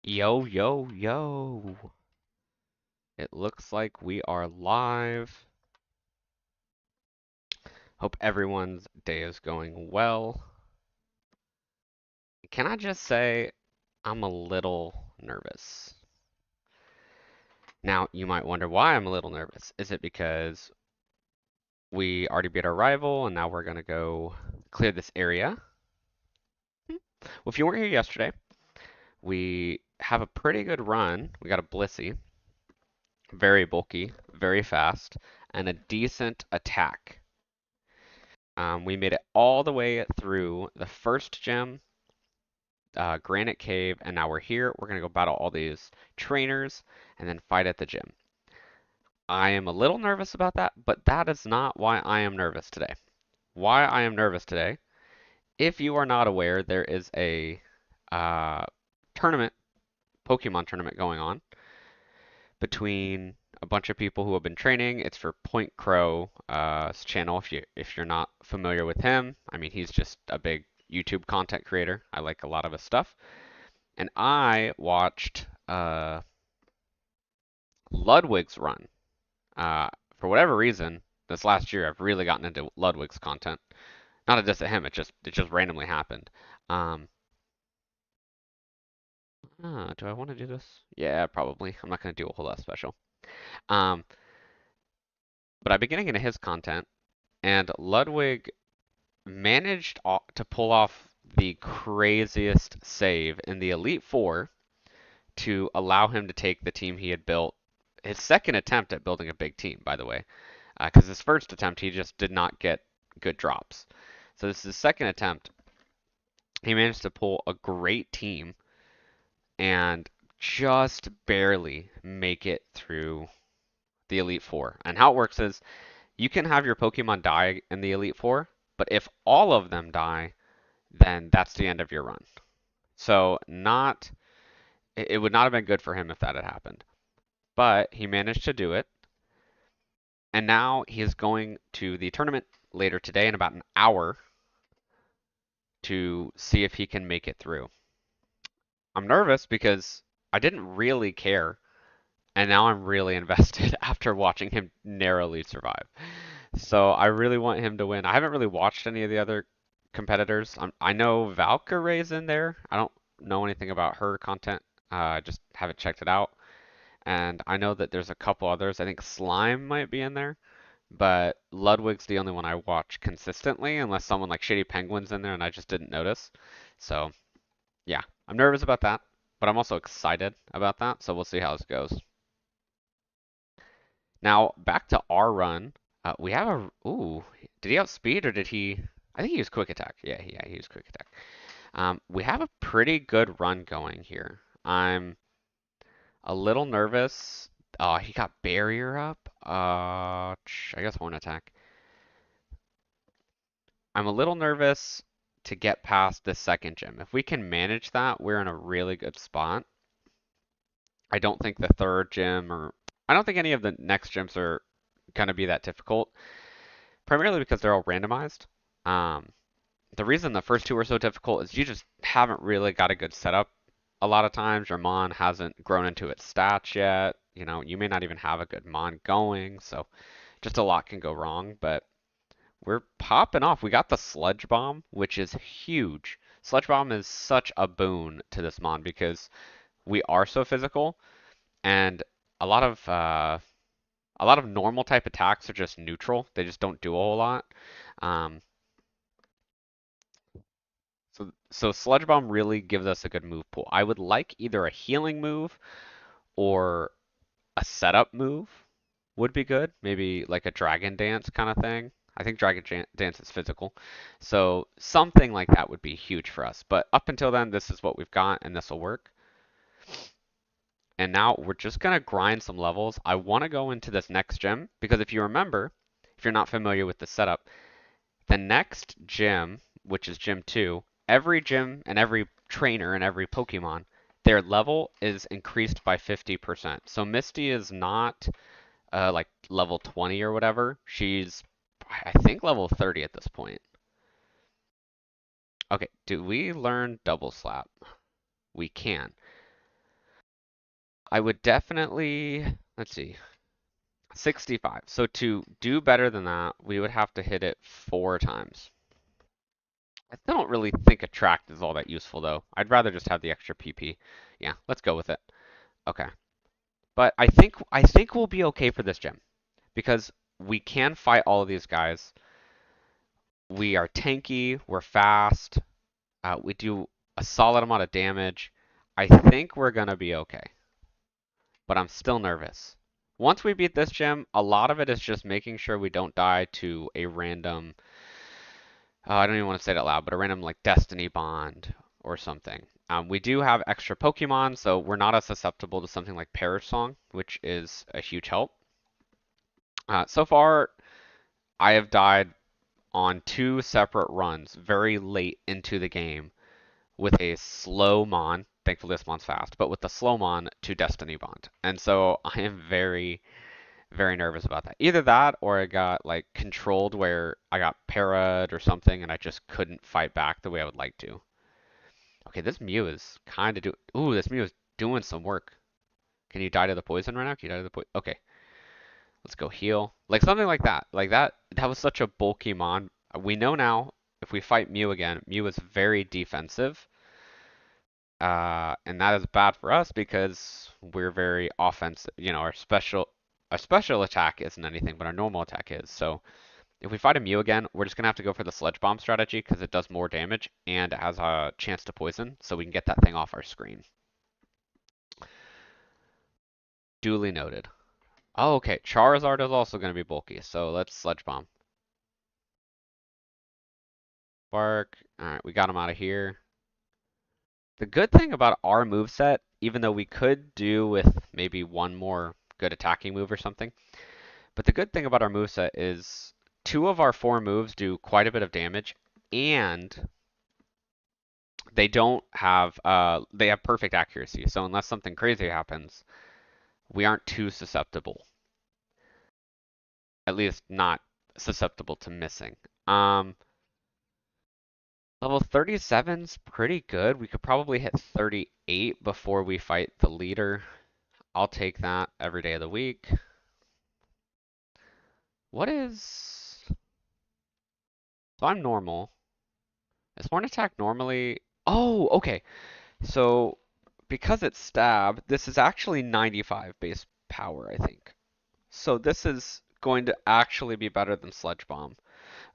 Yo, yo, yo. It looks like we are live. Hope everyone's day is going well. Can I just say I'm a little nervous? Now, you might wonder why I'm a little nervous. Is it because we already beat our rival and now we're going to go clear this area? Well, if you weren't here yesterday, we have a pretty good run. We got a Blissey, very bulky, very fast, and a decent attack. We made it all the way through the first gym, Granite Cave, and now we're here. We're going to go battle all these trainers and then fight at the gym. I am a little nervous about that, but that is not why I am nervous today. Why I am nervous today, if you are not aware, there is a uh, tournament, Pokemon tournament going on between a bunch of people who have been training. It's for Point Crow's channel. If you're not familiar with him, I mean he's just a big YouTube content creator. I like a lot of his stuff, and I watched Ludwig's run. For whatever reason, this last year I've really gotten into Ludwig's content. Not a diss at him. It just randomly happened. Um, do I want to do this? Yeah, probably. I'm not going to do a whole lot special. Um, but I've been getting into his content, and Ludwig managed to pull off the craziest save in the Elite Four to allow him to take the team he had built. His second attempt at building a big team, by the way, because his first attempt he just did not get good drops. So this is his second attempt. He managed to pull a great team and just barely make it through the Elite Four. And how it works is you can have your Pokemon die in the Elite Four, but if all of them die, then that's the end of your run. So it would not have been good for him if that had happened. But he managed to do it. And now he is going to the tournament later today in about an hour to see if he can make it through. I'm nervous because I didn't really care, and now I'm really invested after watching him narrowly survive. So I really want him to win. I haven't really watched any of the other competitors. I know Valkyrie's in there. I don't know anything about her content. I just haven't checked it out. And I know that there's a couple others. I think Slime might be in there. But Ludwig's the only one I watch consistently, unless someone like Shady Penguin's in there and I just didn't notice. So, yeah, I'm nervous about that, but I'm also excited about that, so we'll see how this goes. Now, back to our run. We have ooh, did he outspeed or did he, I think he used Quick Attack. Yeah, he used Quick Attack. We have a pretty good run going here. I'm a little nervous. Oh, he got Barrier up. I guess Horn Attack. I'm a little nervous to get past the second gym. If we can manage that, we're in a really good spot. I don't think the third gym I don't think any of the next gyms are going to be that difficult, primarily because they're all randomized. Um, the reason the first two are so difficult is you just haven't really got a good setup. A lot of times your Mon hasn't grown into its stats yet. You know, you may not even have a good Mon going, so just a lot can go wrong, but we're popping off. We got the Sludge Bomb, which is huge. Sludge Bomb is such a boon to this Mon because we are so physical, and a lot of uh, a lot of normal type attacks are just neutral. They just don't do a whole lot. Um, so Sludge Bomb really gives us a good move pool. I would like either a healing move or a setup move would be good. Maybe like a Dragon Dance kind of thing. I think Dragon Dance is physical. So something like that would be huge for us. But up until then, this is what we've got, and this will work. And now we're just going to grind some levels. I want to go into this next gym, because if you remember, if you're not familiar with the setup, the next gym, which is Gym 2, every gym and every trainer and every Pokemon, their level is increased by 50%. So Misty is not like level 20 or whatever. She's, I think, level 30 at this point. Okay, do we learn Double Slap? We can. I would definitely, let's see, 65. So to do better than that, we would have to hit it 4 times. I still don't really think attract is all that useful though. I'd rather just have the extra PP. Yeah, let's go with it. Okay. But I think we'll be okay for this gym because we can fight all of these guys. We are tanky, we're fast, we do a solid amount of damage. I think we're gonna be okay, but I'm still nervous. Once we beat this gym, a lot of it is just making sure we don't die to a random, I don't even want to say it out loud, but a random like Destiny Bond or something. We do have extra Pokemon, so we're not as susceptible to something like Perish Song, which is a huge help. So far, I have died on 2 separate runs very late into the game with a slow Mon. Thankfully, this Mon's fast, but with the slow Mon to Destiny Bond. And so I am very, very nervous about that. Either that or I got like controlled where I got para'd or something and I just couldn't fight back the way I would like to. Okay, this Mew is kind of Ooh, this Mew is doing some work. Can you die to the poison right now? Can you die to the poison? Okay, let's go heal. Like something like that. Like that was such a bulky Mon. We know now if we fight Mew again, Mew is very defensive. And that is bad for us because we're very offensive. You know, our special attack isn't anything, but our normal attack is. So if we fight a Mew again, we're just gonna have to go for the Sledge Bomb strategy because it does more damage and it has a chance to poison, so we can get that thing off our screen. Duly noted. Oh, okay. Charizard is also gonna be bulky, so let's Sledge Bomb. Bark. All right, we got him out of here. The good thing about our moveset, even though we could do with maybe one more good attacking move or something, but the good thing about our moveset is 2 of our 4 moves do quite a bit of damage, and they have perfect accuracy. So unless something crazy happens, we aren't too susceptible. At least not susceptible to missing. Um, Level 37's pretty good. We could probably hit 38 before we fight the leader. I'll take that every day of the week. What is... So I'm normal. Is Horn Attack normally... Oh, okay. So because it's stab, this is actually 95 base power, I think. So this is going to actually be better than Sledge Bomb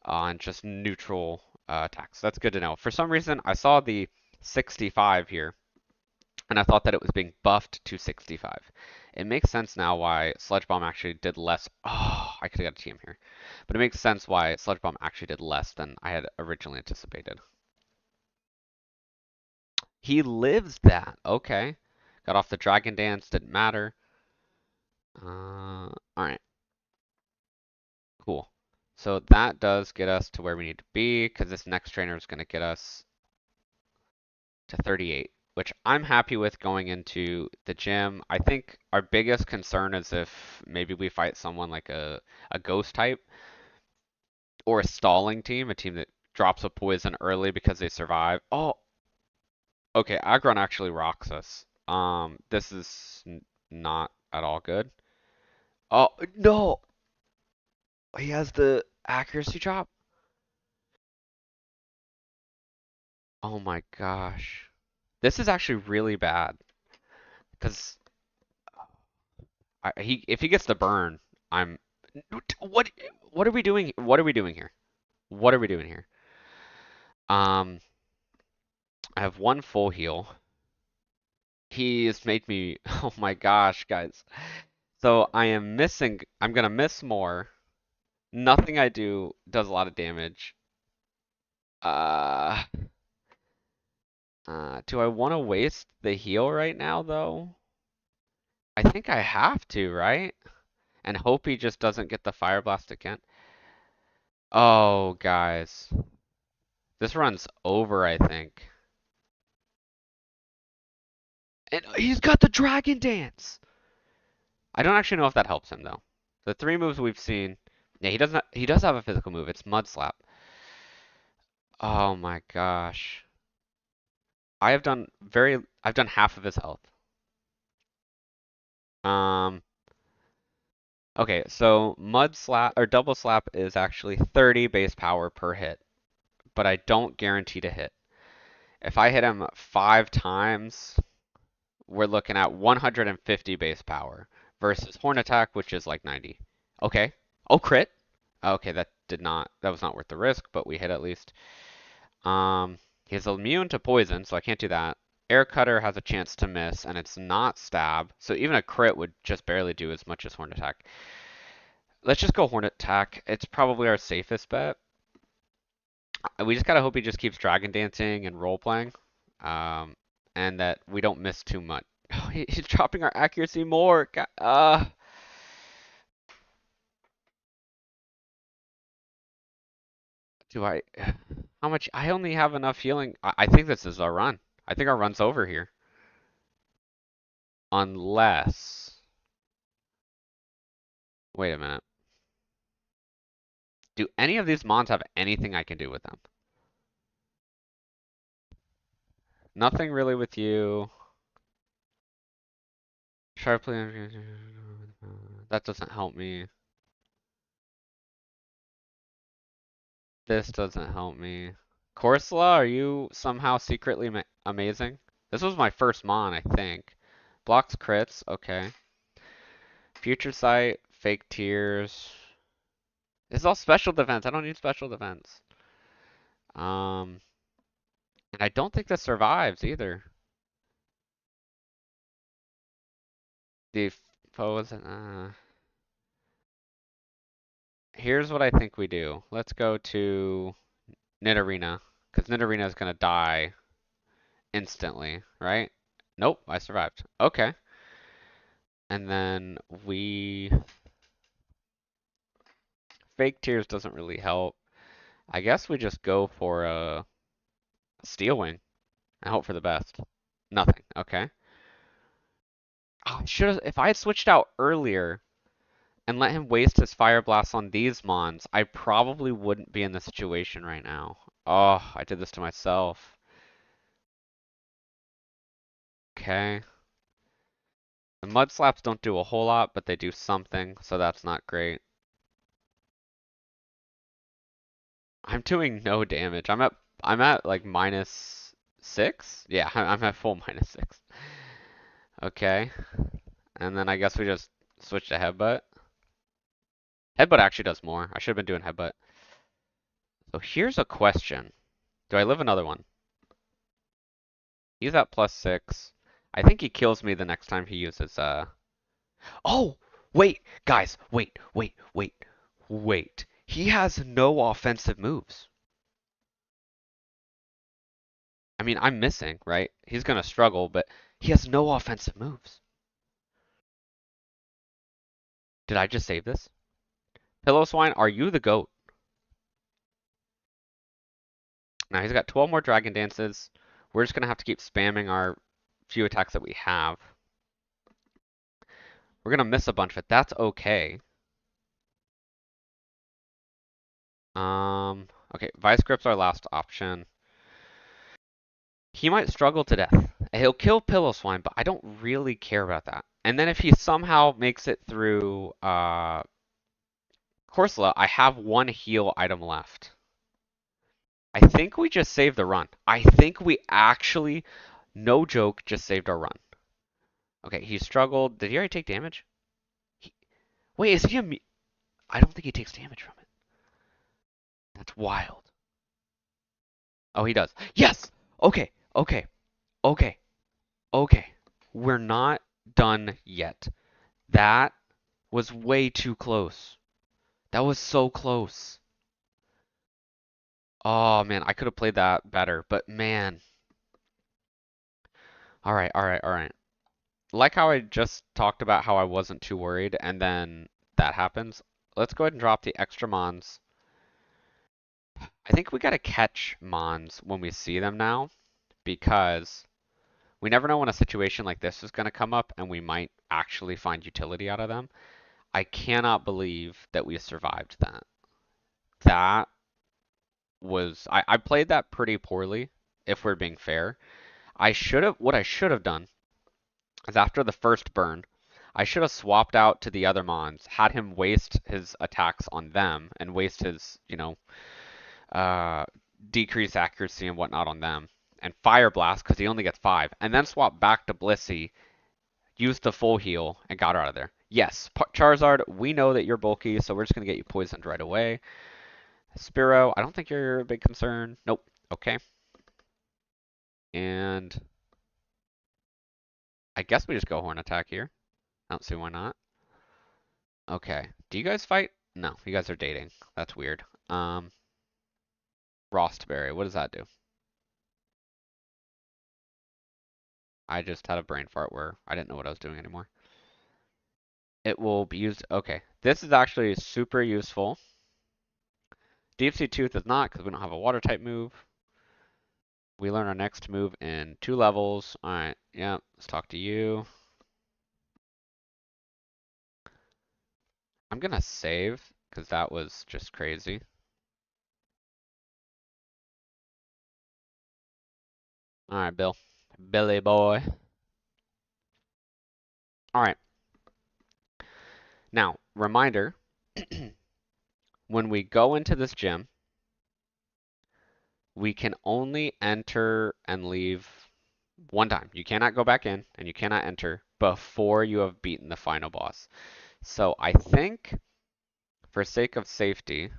on just neutral attacks. That's good to know. For some reason, I saw the 65 here, and I thought that it was being buffed to 65. It makes sense now why Sledge Bomb actually did less. Oh, I could have got a team here. But it makes sense why Sledge Bomb actually did less than I had originally anticipated. He lives that. Okay. Got off the Dragon Dance, didn't matter. Alright, cool. So that does get us to where we need to be, because this next trainer is going to get us to 38, which I'm happy with going into the gym. I think our biggest concern is if maybe we fight someone like a ghost type or a stalling team, a team that drops a poison early because they survive. Oh, okay, Aggron actually rocks us. This is not at all good. Oh, no! He has the accuracy drop? Oh my gosh. This is actually really bad. Because if he gets the burn, I'm what what are we doing? What are we doing here? What are we doing here? Um, I have 1 full heal. He's made me oh my gosh, guys. So I'm gonna miss more. Nothing I do does a lot of damage. Uh, do I want to waste the heal right now though? I think I have to, right? And hope he just doesn't get the Fire Blast again. Oh, guys. This run's over, I think. And he's got the Dragon Dance! I don't actually know if that helps him, though. The 3 moves we've seen... Yeah, he does have a physical move. It's Mud Slap. Oh my gosh. I've done half of his health. Um, okay, so mud slap or double slap is actually 30 base power per hit, but I don't guarantee to hit. If I hit him 5 times, we're looking at 150 base power versus horn attack, which is like 90. Okay. Oh, crit. Okay, that was not worth the risk, but we hit at least. He's immune to poison, so I can't do that. Air Cutter has a chance to miss, and it's not stab, so even a crit would just barely do as much as horn attack. Let's just go horn attack. It's probably our safest bet. We just gotta hope he just keeps dragon dancing and role playing, um, and that we don't miss too much. Oh, he's dropping our accuracy more. Do I? How much? I only have enough healing. I think this is our run. I think our run's over here. Unless. Wait a minute. Do any of these mons have anything I can do with them? Nothing really with you. Sharply. That doesn't help me. This doesn't help me. Corsola, are you somehow secretly amazing? This was my first mon, I think. Blocks crits, okay. Future Sight, Fake Tears. This is all special defense. I don't need special defense. And I don't think this survives either. The foe isn't. Here's what I think we do. Let's go to Nidorina, because Nidorina is gonna die instantly, right? Nope, I survived. Okay. And then we Fake Tears doesn't really help. I guess we just go for a Steel Wing and hope for the best. Nothing. Okay. Oh, I should have. If I had switched out earlier and let him waste his Fire Blast on these mons, I probably wouldn't be in this situation right now. Oh, I did this to myself. Okay. The Mud Slaps don't do a whole lot, but they do something, so that's not great. I'm doing no damage. I'm at like -6? Yeah, I'm at full -6. Okay. And then I guess we just switch to Headbutt. Headbutt actually does more. I should have been doing Headbutt. So here's a question. Do I live another one? He's at +6. I think he kills me the next time he uses Oh! Wait! Guys, wait. He has no offensive moves. I mean, I'm missing, right? He's gonna struggle, but he has no offensive moves. Did I just save this? Pillow Swine, are you the GOAT? Now he's got 12 more Dragon Dances. We're just gonna have to keep spamming our few attacks that we have. We're gonna miss a bunch, but that's okay. Okay, Vice Grip's our last option. He might struggle to death. He'll kill Pillow Swine, but I don't really care about that. And then if he somehow makes it through Corsola, I have one heal item left. I think we just saved the run. I think we actually, no joke, just saved our run. Okay, he struggled. Did he already take damage? He, wait, is he a... I don't think he takes damage from it. That's wild. Oh, he does. Yes! Okay. We're not done yet. That was way too close. That was so close. Oh, man, I could have played that better, but man. All right. Like how I just talked about how I wasn't too worried, and then that happens. Let's go ahead and drop the extra mons. I think we gotta catch mons when we see them now, because we never know when a situation like this is gonna come up, and we might actually find utility out of them. I cannot believe that we survived that. That was I played that pretty poorly, if we're being fair. What I should have done is after the first burn, I should have swapped out to the other Mons, had him waste his attacks on them, and waste his, uh, decrease accuracy and whatnot on them, and Fire Blast because he only gets 5, and then swap back to Blissey, use the full heal, and got her out of there. Yes, Charizard, we know that you're bulky, so we're just going to get you poisoned right away. Spearow, I don't think you're a big concern. Nope. Okay. And I guess we just go Horn Attack here. I don't see why not. Okay. Do you guys fight? No, you guys are dating. That's weird. Frostberry, what does that do? I just had a brain fart where I didn't know what I was doing anymore. It will be used. Okay. This is actually super useful. Deep Sea Tooth is not because we don't have a water type move. We learn our next move in 2 levels. Alright, yeah, let's talk to you. I'm gonna save because that was just crazy. Alright, Bill. Billy boy. Alright. Now, reminder, when we go into this gym, we can only enter and leave 1 time. You cannot go back in and you cannot enter before you have beaten the final boss. So I think, for sake of safety,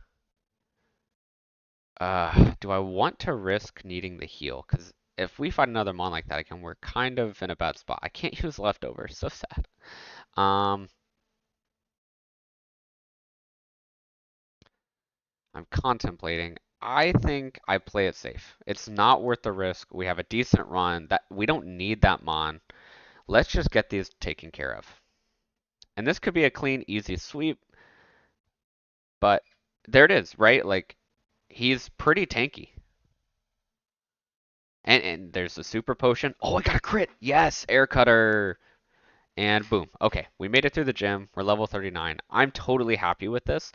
do I want to risk needing the heal? Because if we fight another mon like that again, we're kind of in a bad spot. I can't use leftovers, so sad. I'm contemplating. I think I play it safe. It's not worth the risk. We have a decent run. That we don't need that mon. Let's just get these taken care of. And this could be a clean, easy sweep, but there it is, right? Like he's pretty tanky. And there's a super potion. Oh, I got a crit. Yes, air cutter. And boom. Okay, we made it through the gym. We're level 39. I'm totally happy with this.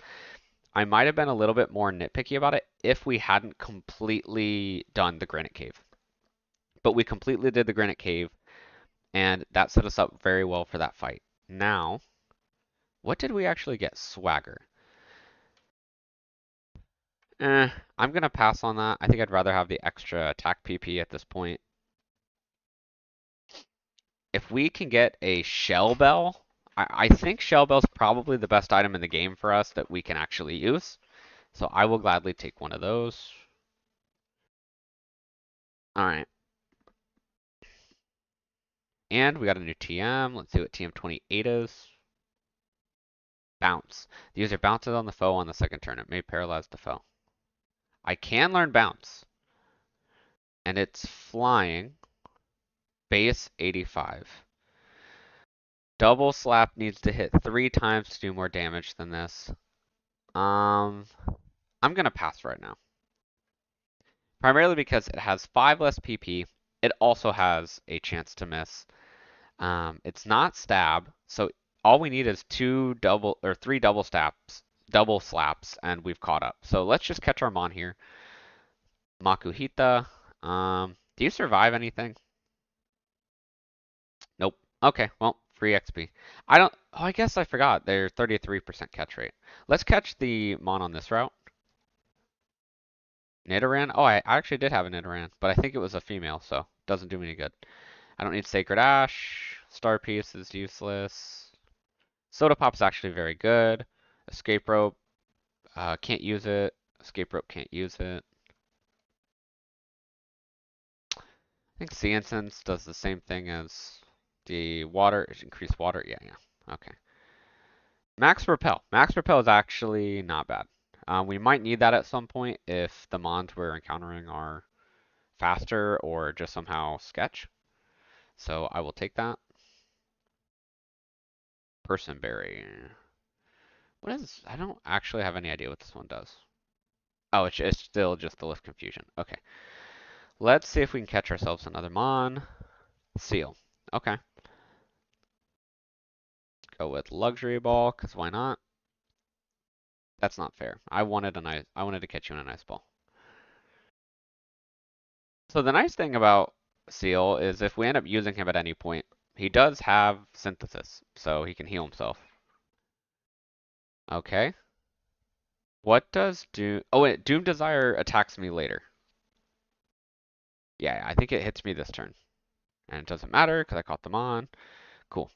I might have been a little bit more nitpicky about it if we hadn't completely done the Granite Cave. But we completely did the Granite Cave, and that set us up very well for that fight. Now, what did we actually get? Swagger. I'm going to pass on that. I think I'd rather have the extra attack PP at this point. If we can get a Shell Bell, I think Shell Bell's probably the best item in the game for us that we can actually use. So I will gladly take one of those. Alright. And we got a new TM. Let's see what TM 28 is. Bounce. The user bounces on the foe on the second turn. It may paralyze the foe. I can learn Bounce. And it's flying. Base 85. Double Slap needs to hit 3 times to do more damage than this. I'm gonna pass right now. Primarily because it has 5 less PP. It also has a chance to miss. It's not stab, so all we need is 3 double slaps, and we've caught up. So let's just catch our mon here. Makuhita. Do you survive anything? Nope. Okay, well, free XP. I guess I forgot. They're 33% catch rate. Let's catch the mon on this route. Nidoran? Oh, I actually did have a Nidoran, but I think it was a female, so it doesn't do me any good. I don't need Sacred Ash. Star Piece is useless. Soda Pop's actually very good. Escape Rope, can't use it. Escape Rope can't use it. I think Sea Incense does the same thing as the water, increased water. Yeah. Okay. Max Repel. Max Repel is actually not bad. We might need that at some point if the mons we're encountering are faster or just somehow sketch. So I will take that. Personberry. I don't actually have any idea what this one does. Oh, it's still just the lift confusion. Okay. Let's see if we can catch ourselves another mon. Seal. Okay. Go with Luxury Ball, because why not? That's not fair. I wanted to catch you in a nice ball. So the nice thing about Seal is if we end up using him at any point, He does have synthesis, so he can heal himself. Okay. What does Doom... Oh, wait, Doom Desire attacks me later. Yeah, I think it hits me this turn. And it doesn't matter because I caught them on. Cool.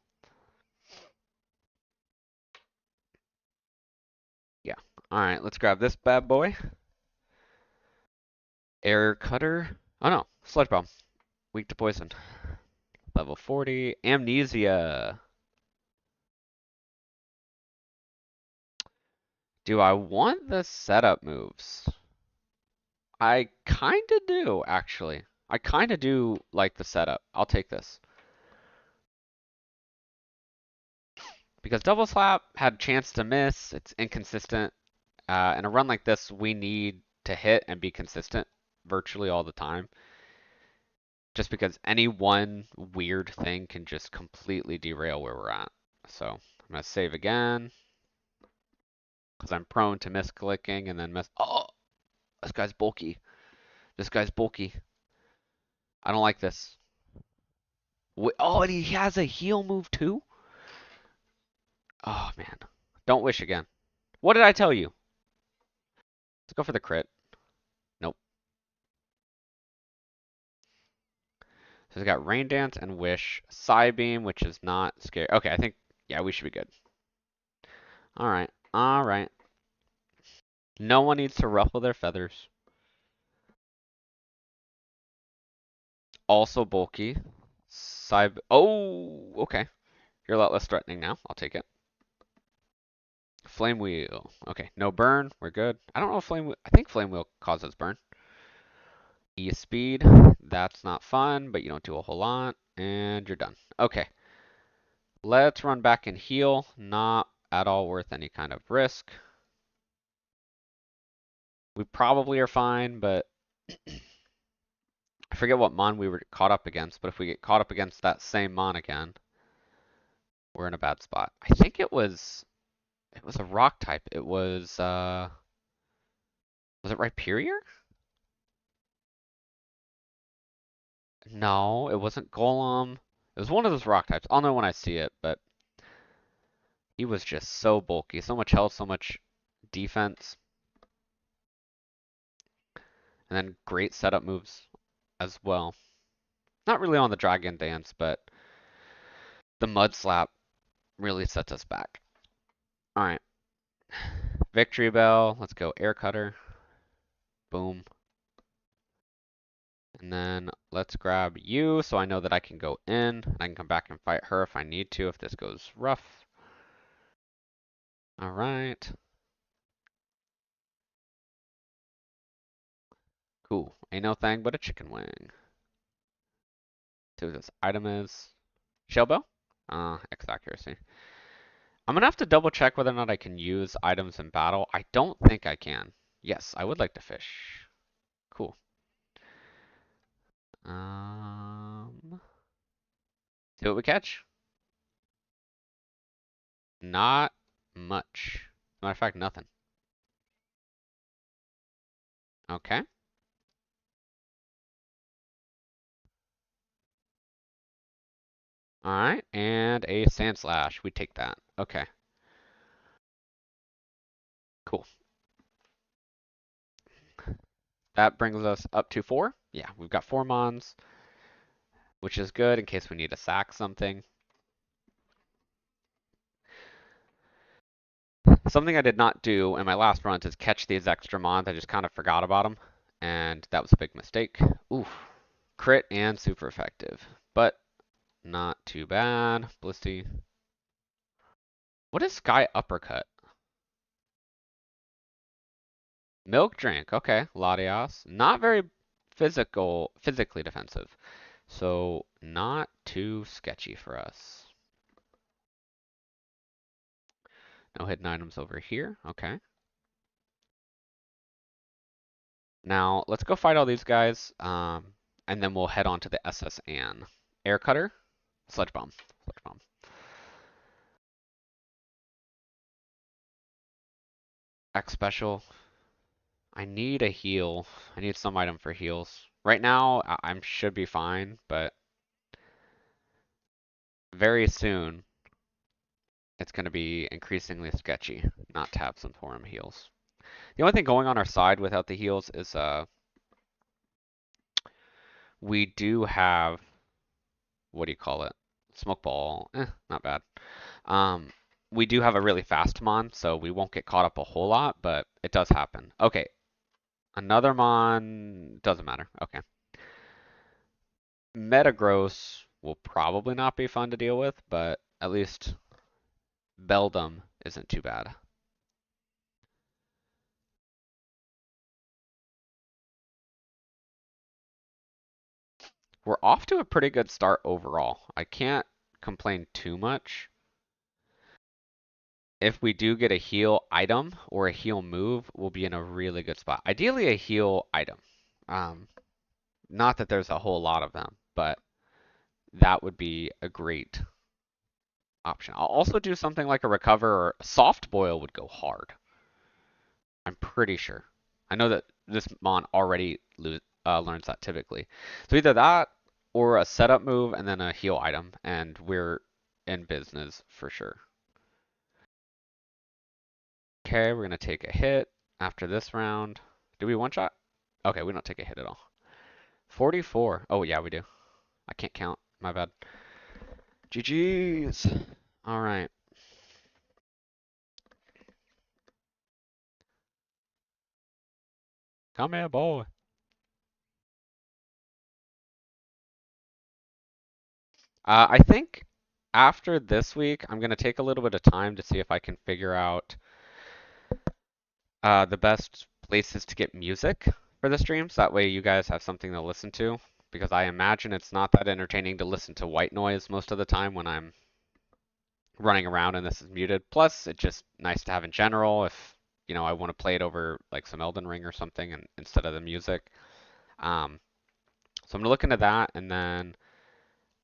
Yeah. Alright, let's grab this bad boy. Air Cutter. Oh no, Sludge Bomb. Weak to poison. Level 40. Amnesia. Do I want the setup moves? I kinda do, actually. I kinda do like the setup. I'll take this. Because Double Slap had a chance to miss, it's inconsistent. In a run like this, we need to hit and be consistent virtually all the time. Just because any one weird thing can just completely derail where we're at. So I'm gonna save again. Because I'm prone to misclicking and then miss. Oh, this guy's bulky. This guy's bulky. I don't like this. Oh, and he has a heal move too? Oh, man. Don't wish again. What did I tell you? Let's go for the crit. Nope. So we got Rain Dance and Wish. Psybeam, which is not scary. Okay, I think, yeah, we should be good. Alright, alright. No one needs to ruffle their feathers. Also bulky. Oh, okay. You're a lot less threatening now. I'll take it. Flame Wheel. Okay, no burn. We're good. I don't know if Flame Wheel... I think Flame Wheel causes burn. E-Speed. That's not fun, but you don't do a whole lot. And you're done. Okay. Let's run back and heal. Not at all worth any kind of risk. We probably are fine, but I forget what Mon we were caught up against, but if we get caught up against that same Mon again, we're in a bad spot. I think it was a rock type. It was it Rhyperior? No, it wasn't Golem. It was one of those rock types. I'll know when I see it, but he was just so bulky. So much health, so much defense. And then great setup moves as well. Not really on the Dragon Dance, but the Mud Slap really sets us back. Alright. Victory Bell. Let's go Air Cutter. Boom. And then let's grab you so I know that I can go in. I can come back and fight her if I need to, if this goes rough. Alright. Cool. Ain't no thing but a chicken wing. See what this item is. Shellbell? X accuracy. I'm gonna have to double check whether or not I can use items in battle. I don't think I can. Yes, I would like to fish. Cool. See what we catch. Not much. Matter of fact, nothing. Okay. Alright, and a Sand Slash. We take that. Okay. Cool. That brings us up to 4. Yeah, we've got 4 Mons, which is good in case we need to sack something. Something I did not do in my last runs is catch these extra Mons. I just kind of forgot about them, and that was a big mistake. Oof. Crit and super effective, but not too bad. Blisty. What is Sky Uppercut? Milk Drink. Okay, Latias. Not very physically defensive. So not too sketchy for us. No hidden items over here. Okay. Now let's go fight all these guys, and then we'll head on to the SS Anne. Air Cutter, Sludge Bomb, Sludge Bomb. X Special. I need a heal. I need some item for heals. Right now, I should be fine, but very soon it's going to be increasingly sketchy not to have some form heals. The only thing going on our side without the heals is we do have, what do you call it? Smoke ball. Not bad. Um, we do have a really fast mon, so we won't get caught up a whole lot, but it does happen. Okay, another mon doesn't matter. Okay. Metagross will probably not be fun to deal with, but at least Beldum isn't too bad. We're off to a pretty good start overall. I can't complain too much. If we do get a heal item or a heal move, we'll be in a really good spot. Ideally, a heal item. Um, Not that there's a whole lot of them, but that would be a great option. I'll also do something like a recover or soft boil would go hard. I'm pretty sure. I know that this mon already learns that typically. So either that or a setup move and then a heal item, and we're in business for sure. Okay, we're gonna take a hit after this round. Do we one shot? Okay, we don't take a hit at all. 44. Oh yeah, we do. I can't count. My bad. GG's. All right. Come here, boy. I think after this week, I'm gonna take a little bit of time to see if I can figure out the best places to get music for the streams. That way you guys have something to listen to. Because I imagine it's not that entertaining to listen to white noise most of the time when I'm running around and this is muted. Plus, it's just nice to have in general if, I want to play it over like some Elden Ring or something and, instead of the music. Um, so I'm gonna look into that and then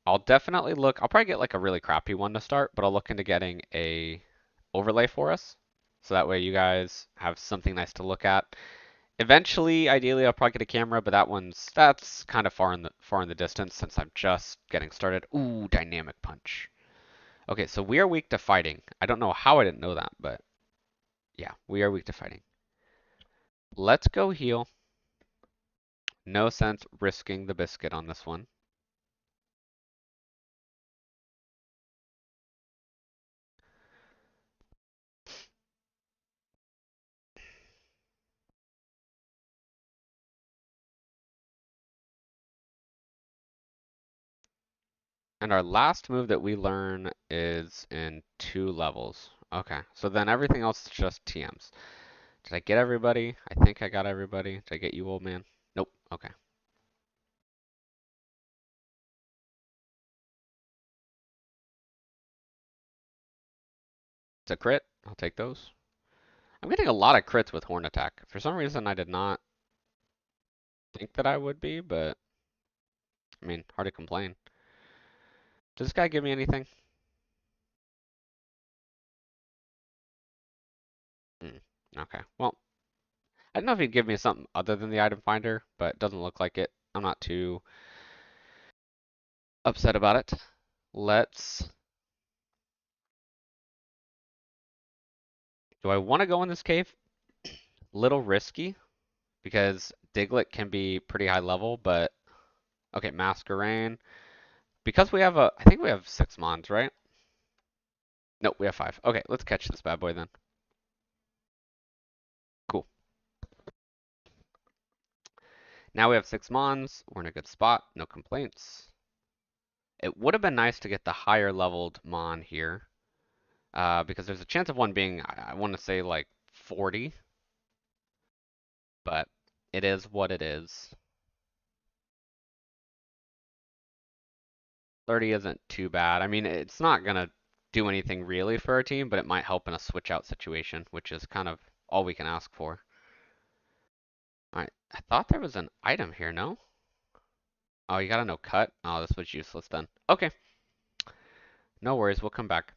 I'll definitely look. I'll probably get like a really crappy one to start, but I'll look into getting a overlay for us. So that way you guys have something nice to look at. Eventually, ideally, I'll probably get a camera, but that's kind of far in the distance since I'm just getting started. Ooh, dynamic punch. Okay, so we are weak to fighting. I don't know how I didn't know that, but yeah, we are weak to fighting. Let's go heal. No sense risking the biscuit on this one. And our last move that we learn is in 2 levels. Okay, so then everything else is just TMs. Did I get everybody? I think I got everybody. Did I get you, old man? Nope. Okay. It's a crit. I'll take those. I'm getting a lot of crits with Horn Attack. For some reason, I did not think that I would be, but I mean, hard to complain. Does this guy give me anything? Hmm. Okay. Well, I don't know if he'd give me something other than the item finder, but it doesn't look like it. I'm not too upset about it. Let's. Do I want to go in this cave? Little risky because Diglett can be pretty high level, but okay, Masquerain. Because we have I think we have 6 mons, right? Nope, we have 5. Okay, let's catch this bad boy then. Cool. Now we have 6 mons. We're in a good spot. No complaints. It would have been nice to get the higher leveled mon here, because there's a chance of one being, I want to say like 40, but it is what it is. 30 isn't too bad. I mean, it's not gonna do anything really for our team, but it might help in a switch out situation, which is kind of all we can ask for. Alright, I thought there was an item here, no? Oh, you got a no cut? Oh, this was useless then. Okay, no worries, we'll come back.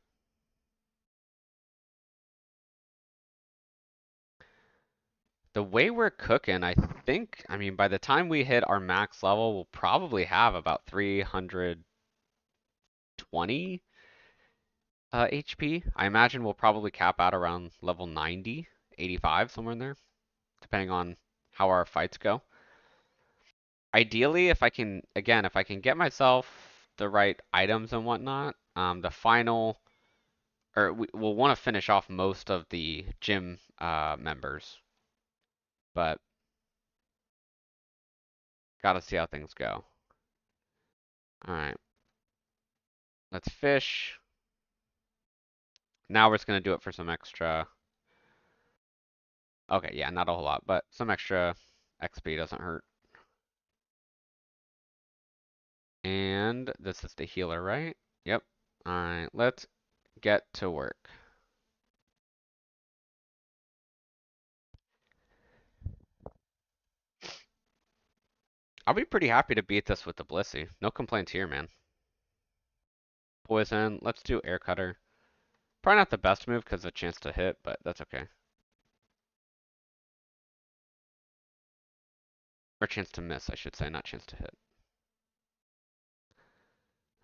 The way we're cooking, I think, I mean, by the time we hit our max level, we'll probably have about 320 120 HP. I imagine we'll probably cap out around level 90, 85, somewhere in there, depending on how our fights go. Ideally, if I can, again, if I can get myself the right items and whatnot, the final, or we'll want to finish off most of the gym members, but gotta see how things go. All right, let's fish. Now we're just gonna do it for some extra. Okay, yeah, not a whole lot, but some extra XP doesn't hurt. And this is the healer, right? Yep. All right, let's get to work. I'll be pretty happy to beat this with the Blissey. No complaints here, man. Poison. Let's do Air Cutter. Probably not the best move because of a chance to hit, but that's okay. Or chance to miss, I should say, not chance to hit.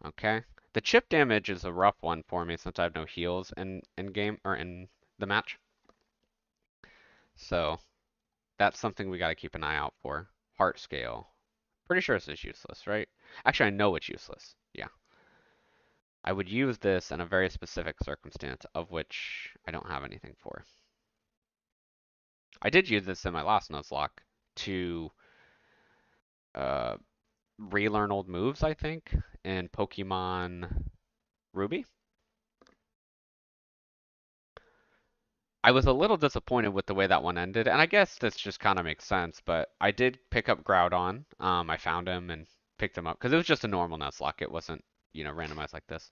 Okay. The chip damage is a rough one for me since I have no heals in game or in the match. So that's something we got to keep an eye out for. Heart scale. Pretty sure this is useless, right? Actually, I know it's useless. Yeah. I would use this in a very specific circumstance of which I don't have anything for. I did use this in my last Nuzlocke to uh, relearn old moves, I think, in Pokemon Ruby. I was a little disappointed with the way that one ended, and I guess this just kind of makes sense, but I did pick up Groudon. I found him and picked him up because it was just a normal Nuzlocke. It wasn't, randomized like this.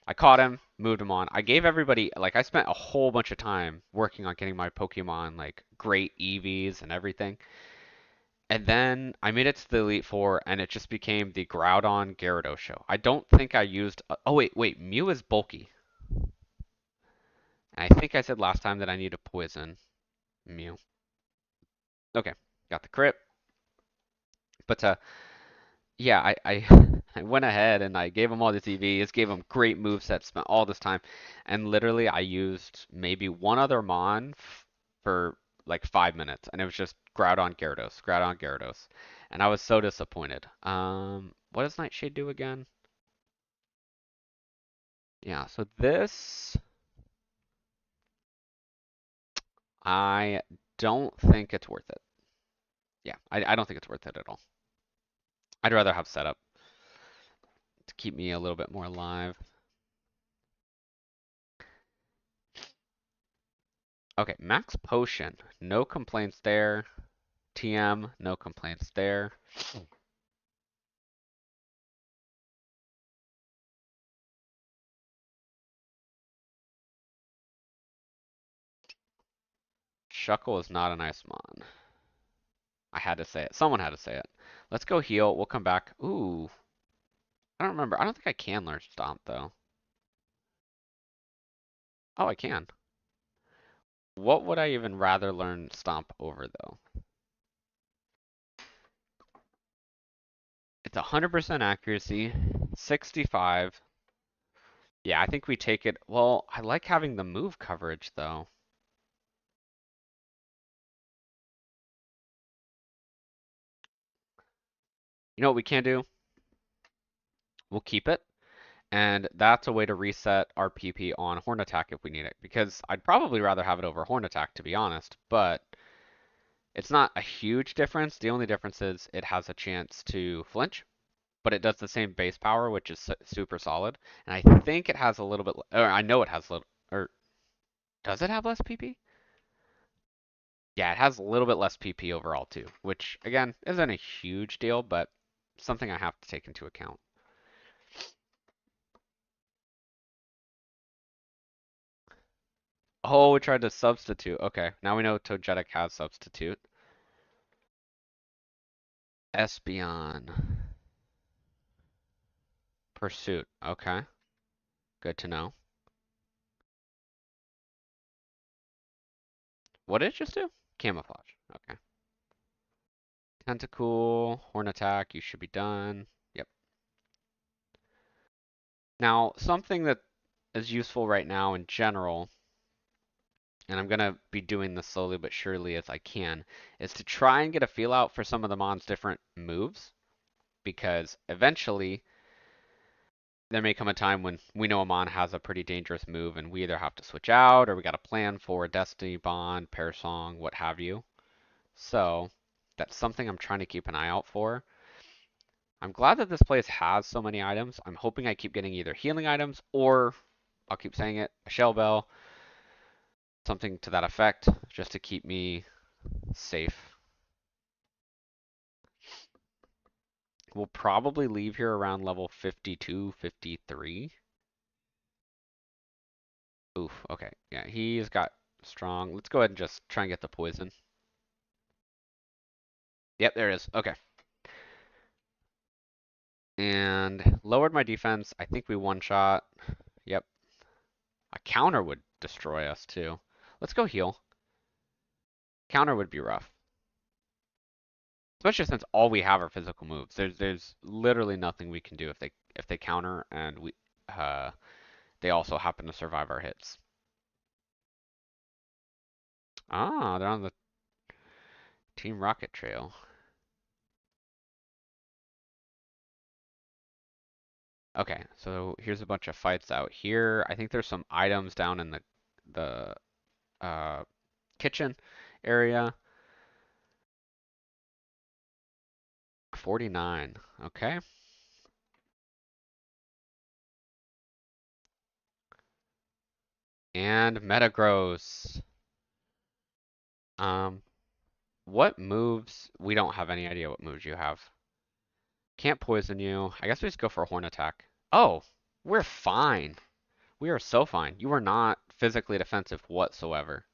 I caught him, moved him on. I gave everybody, like, I spent a whole bunch of time working on getting my Pokemon, like, great EVs and everything. And then I made it to the Elite Four, and it just became the Groudon Gyarados show. I don't think I used. Oh, wait. Mew is bulky. And I think I said last time that I need a poison Mew. Okay, got the crit. But yeah, I went ahead and I gave him all these EVs, gave him great movesets, spent all this time, and literally I used maybe one other Mon for like 5 minutes, and it was just Groudon Gyarados, Groudon Gyarados, and I was so disappointed. What does Nightshade do again? Yeah, so this I don't think it's worth it. Yeah, I don't think it's worth it at all. I'd rather have setup to keep me a little bit more alive. Okay, max potion. No complaints there. TM, no complaints there. Shuckle is not a nice mon. I had to say it. Someone had to say it. Let's go heal. We'll come back. Ooh. I don't remember. I don't think I can learn Stomp, though. Oh, I can. What would I even rather learn Stomp over, though? It's 100% accuracy, 65. Yeah, I think we take it. Well, I like having the move coverage, though. You know what we can do? We'll keep it. And that's a way to reset our PP on Horn Attack if we need it. Because I'd probably rather have it over Horn Attack, to be honest. But it's not a huge difference. The only difference is it has a chance to flinch. But it does the same base power, which is super solid. And I think it has a little bit, or I know it has a little, or does it have less PP? Yeah, it has a little bit less PP overall too, which again isn't a huge deal, but something I have to take into account. Oh, we tried to substitute. Okay, now we know Togetic has substitute. Espeon. Pursuit. Okay, good to know. What did it just do? Camouflage. Okay. Tentacool, Horn Attack, you should be done. Yep. Now, something that is useful right now in general, and I'm gonna be doing this slowly but surely as I can, is to try and get a feel out for some of the Mon's different moves, because eventually there may come a time when we know a Mon has a pretty dangerous move and we either have to switch out or we got a plan for a Destiny Bond, Pair Song, what have you. So that's something I'm trying to keep an eye out for. I'm glad that this place has so many items. I'm hoping I keep getting either healing items or, I'll keep saying it, a shell bell, something to that effect, just to keep me safe. We'll probably leave here around level 52, 53. Oof, okay. Yeah, he's got strong. Let's go ahead and just try and get the poison. Yep, there it is. Okay. And lowered my defense. I think we one shot. Yep. A counter would destroy us too. Let's go heal. Counter would be rough. Especially since all we have are physical moves. There's literally nothing we can do if they counter and uh they also happen to survive our hits. Ah, they're on the Team Rocket Trail. Okay, so here's a bunch of fights out here. I think there's some items down in the kitchen area. 49. Okay. And Metagross. Um, what moves? We don't have any idea what moves you have. Can't poison you. I guess we just go for a horn attack. Oh, we're fine. We are so fine. You are not physically defensive whatsoever.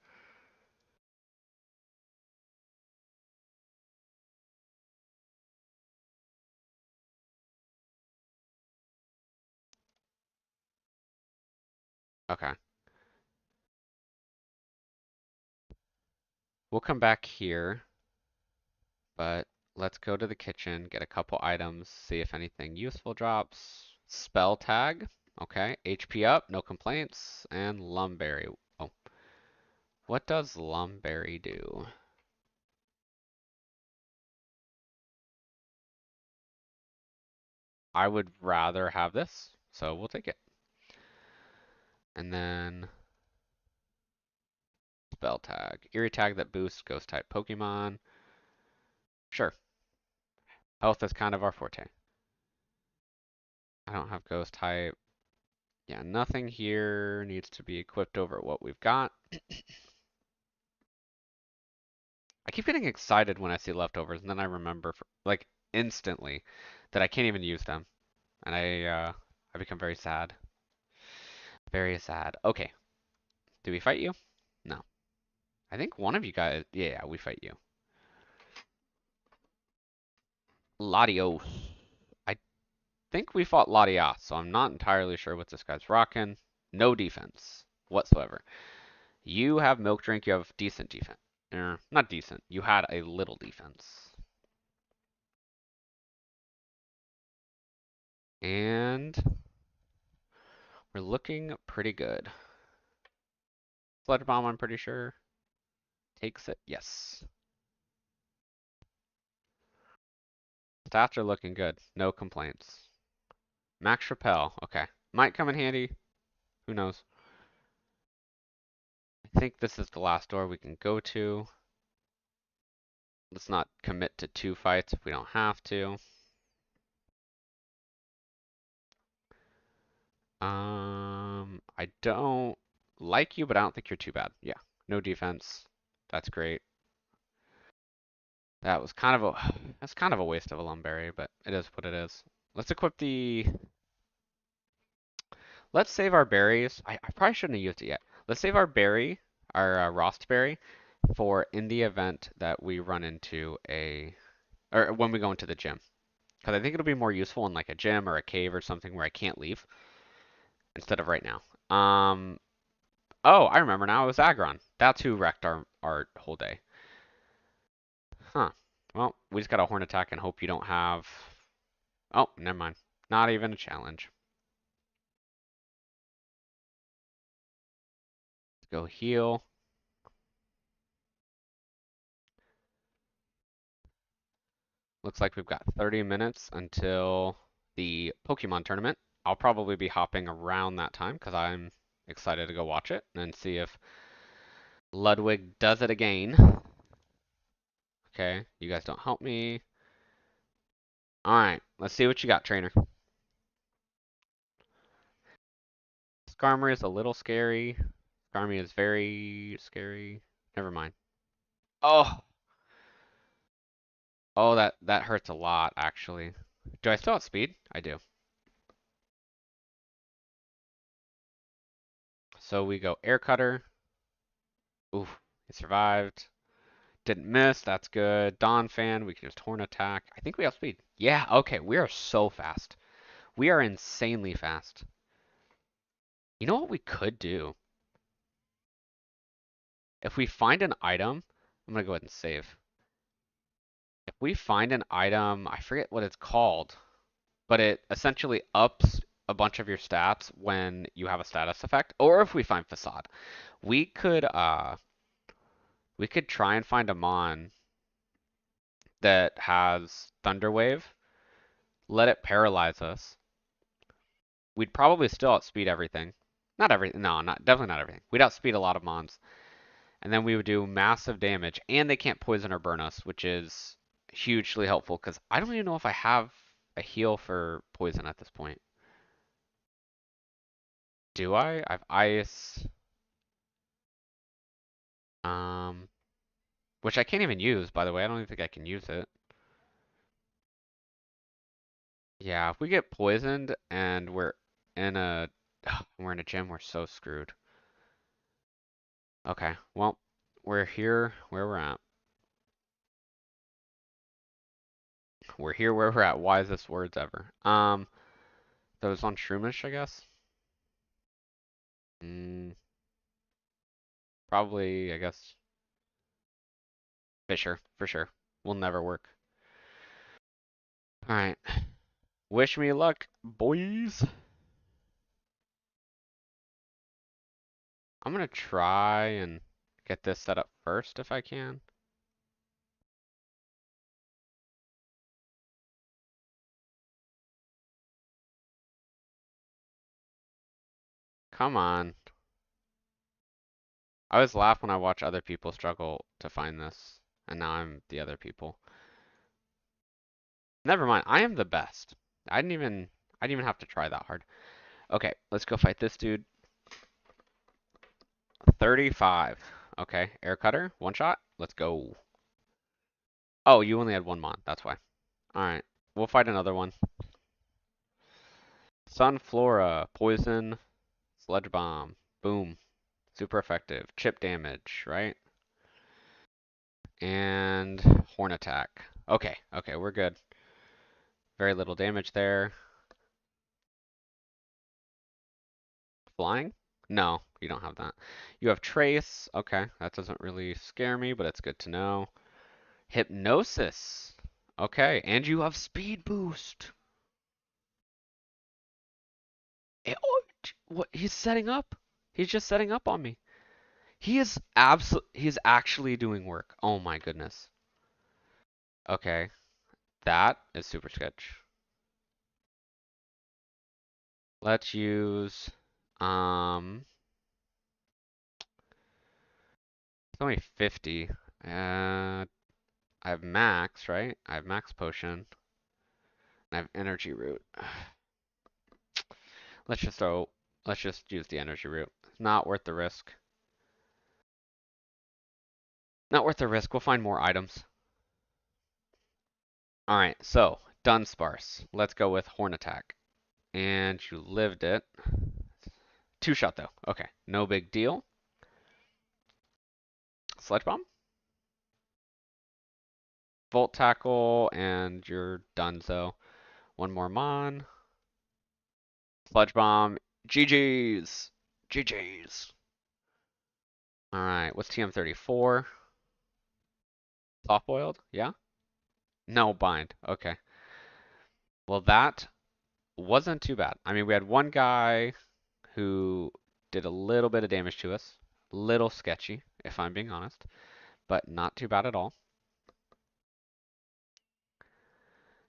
Okay. We'll come back here, but let's go to the kitchen, get a couple items, see if anything useful drops. Spell tag. Okay. HP up, no complaints. And Lumberry. Oh, what does Lumberry do? I would rather have this, so we'll take it. And then spell tag. Eerie tag that boosts ghost type Pokemon. Sure. Health is kind of our forte. I don't have ghost type. Yeah, nothing here needs to be equipped over what we've got. I keep getting excited when I see leftovers, and then I remember, like, instantly that I can't even use them. And I become very sad. Very sad. Okay. Do we fight you? No. I think one of you guys, yeah, we fight you. Latios. I think we fought Latias, so I'm not entirely sure what this guy's rocking. No defense whatsoever. You have Milk Drink, you have decent defense. Not decent. You had a little defense. And we're looking pretty good. Sludge Bomb, I'm pretty sure. Takes it. Yes. Stats are looking good. No complaints. Max Repel. Okay. Might come in handy. Who knows? I think this is the last door we can go to. Let's not commit to 2 fights if we don't have to. I don't like you, but I don't think you're too bad. Yeah. No defense. That's great. That was kind of a that's kind of a waste of a Lumberry, but it is what it is. Let's equip the Let's save our berries. I probably shouldn't have used it yet. Let's save our berry, our Rost berry, for in the event that we run into or when we go into the gym. Because I think it'll be more useful in like a gym or a cave or something where I can't leave instead of right now. Oh, I remember now. It was Aggron. That's who wrecked our whole day. Huh. Well, we just got a horn attack and hope you don't have. Oh, never mind. Not even a challenge. Go heal. Looks like we've got 30 minutes until the Pokemon tournament. I'll probably be hopping around that time because I'm excited to go watch it and see if Ludwig does it again. Okay, you guys don't help me. Alright, let's see what you got, trainer. Skarmory is a little scary. Skarmory is very scary. Never mind. Oh! Oh, that hurts a lot, actually. Do I still have speed? I do. So we go Air Cutter. Oof, he survived. Didn't miss, that's good. Dawn Fan, we can just Horn Attack. I think we have speed. Yeah, okay, we are so fast. We are insanely fast. You know what we could do? If we find an item, I'm gonna go ahead and save. If we find an item, I forget what it's called, but it essentially ups a bunch of your stats when you have a status effect. Or if we find Facade, we could try and find a Mon that has Thunder Wave, let it paralyze us. We'd probably still outspeed everything. Not everything. No, not definitely not everything. We'd outspeed a lot of Mons. And then we would do massive damage, and they can't poison or burn us, which is hugely helpful because I don't even know if I have a heal for poison at this point. Do I? I have ice. Um, which I can't even use, by the way. I don't even think I can use it. Yeah, if we get poisoned and in a we're in a gym, we're so screwed. Okay, well, we're here where we're at. We're here where we're at. Wisest words ever. Those on Shroomish, I guess. Mm, probably, I guess, Fisher, for sure. Will never work. Alright. Wish me luck, boys. I'm gonna try and get this set up first if I can. Come on. I always laugh when I watch other people struggle to find this, and now I'm the other people. Never mind, I am the best. I didn't even have to try that hard. Okay, let's go fight this dude. 35. Okay, air cutter, one shot. Let's go. Oh, you only had one mon, that's why. Alright, we'll fight another one. Sunflora, poison, sludge bomb, boom. Super effective. Chip damage, right? And horn attack. Okay, okay, we're good. Very little damage there. Flying? No, you don't have that. You have trace. Okay, that doesn't really scare me, but it's good to know. Hypnosis. Okay, and you have speed boost. Oh, what? He's setting up. He's just setting up on me. He's actually doing work. Oh my goodness. Okay, that is super sketch. Let's use it's only 50. I have max, right? I have max potion. I have energy root. Let's just throw let's just use the energy root. Not worth the risk. Not worth the risk. We'll find more items. Alright, so Dunsparce. Let's go with Horn Attack. And you lived it. Two shot though. Okay, no big deal. Sledge Bomb. Volt Tackle, and you're done, so one more Mon. Sludge Bomb. GG's. GG's. Alright, what's TM34? Soft boiled? Yeah? No bind. Okay. Well, that wasn't too bad. I mean, we had one guy who did a little bit of damage to us. Little sketchy, if I'm being honest, but not too bad at all.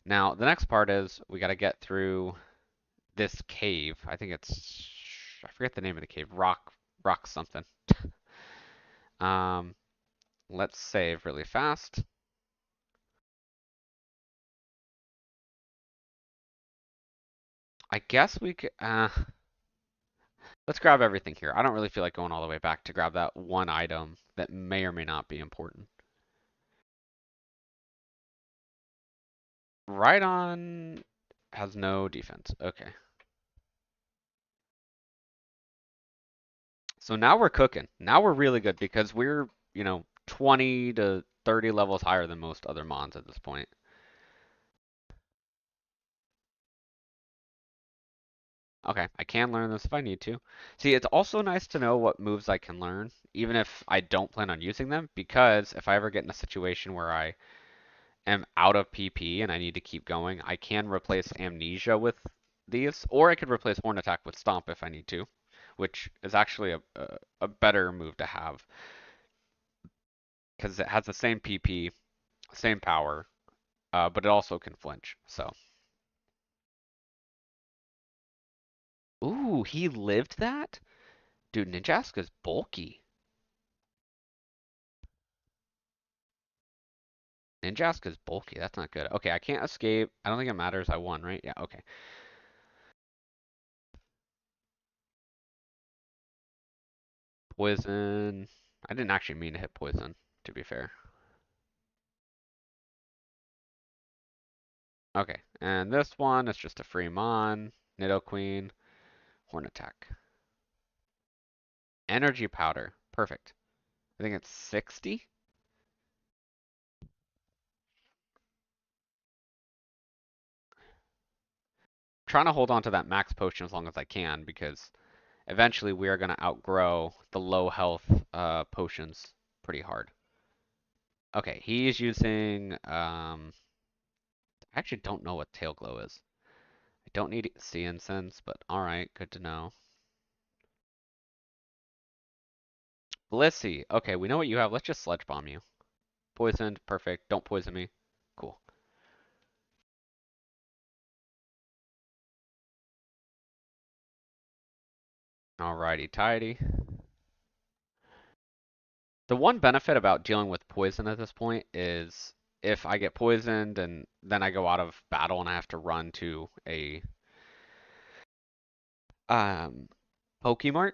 Now, the next part is we got to get through this cave. I think it's, I forget the name of the cave. Rock something. Um, let's save really fast. I guess we could, let's grab everything here. I don't really feel like going all the way back to grab that one item that may or may not be important. Right on has no defense. Okay. So now we're cooking. Now we're really good because we're, 20 to 30 levels higher than most other mons at this point. Okay, I can learn this if I need to. See, it's also nice to know what moves I can learn, even if I don't plan on using them, because if I ever get in a situation where I am out of PP and I need to keep going, I can replace Amnesia with these, or I could replace Horn Attack with Stomp if I need to, which is actually a better move to have, because it has the same PP, same power, but it also can flinch, so. Ooh, he lived that? Dude, Ninjaska's bulky. Ninjaska's bulky. That's not good. Okay, I can't escape. I don't think it matters. I won, right? Yeah, okay. Poison. I didn't actually mean to hit poison, to be fair. Okay, and this one is just a free mon. Nidoqueen. Horn attack. Energy powder. Perfect. I think it's 60? Trying to hold on to that max potion as long as I can because eventually we are going to outgrow the low health potions pretty hard. Okay, he's using I actually don't know what Tail Glow is. I don't need Sea Incense, but alright, good to know. Blissey. Okay, we know what you have. Let's just Sledge Bomb you. Poisoned, perfect. Don't poison me. Cool. Alrighty, tidy. The one benefit about dealing with poison at this point is if I get poisoned and then I go out of battle and I have to run to a um Pokemart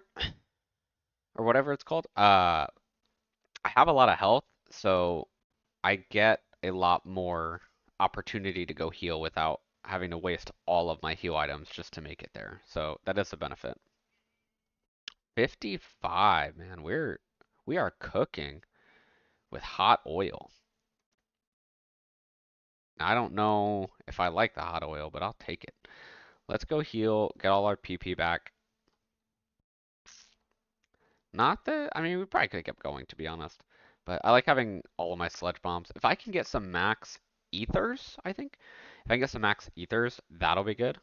or whatever it's called, I have a lot of health, so I get a lot more opportunity to go heal without having to waste all of my heal items just to make it there. So that is a benefit. 55, man, we are cooking with hot oil. I don't know if I like the hot oil, but I'll take it. Let's go heal, get all our PP back. Not that, I mean, we probably could have kept going, to be honest. But I like having all of my Sledge Bombs. If I can get some max ethers, I think. If I can get some max ethers, that'll be good.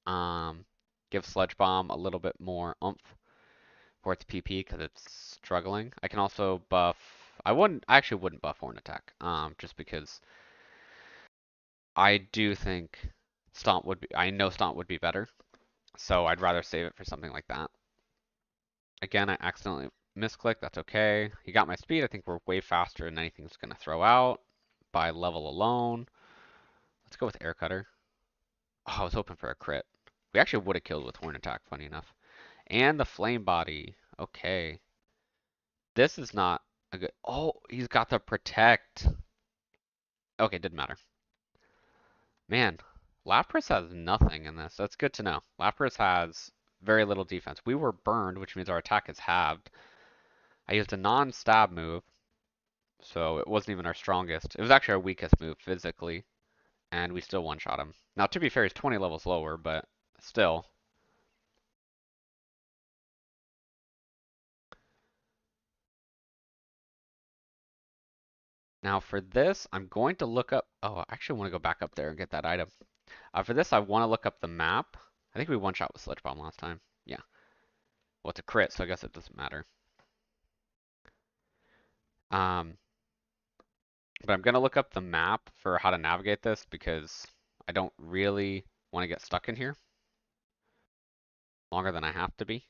Um, give Sledge Bomb a little bit more oomph for its PP because it's struggling. I can also buff. I actually wouldn't buff Horn Attack. Just because I do think Stomp would be. I know Stomp would be better, so I'd rather save it for something like that. Again, I accidentally misclicked. That's okay. He got my speed. I think we're way faster than anything's gonna throw out by level alone. Let's go with Air Cutter. Oh, I was hoping for a crit. We actually would have killed with Horn Attack, funny enough. And the Flame Body. Okay. This is not a good... Oh, he's got the Protect. Okay, didn't matter. Man, Lapras has nothing in this. That's good to know. Lapras has very little defense. We were burned, which means our attack is halved. I used a non-stab move, so it wasn't even our strongest. It was actually our weakest move physically, and we still one-shot him. Now, to be fair, he's 20 levels lower, but still. Now for this, I'm going to look up... Oh, I actually want to go back up there and get that item. For this, I want to look up the map. I think we one-shot with Sledge Bomb last time. Yeah. Well, it's a crit, so I guess it doesn't matter. Um, but I'm gonna look up the map for how to navigate this because I don't really want to get stuck in here longer than I have to be.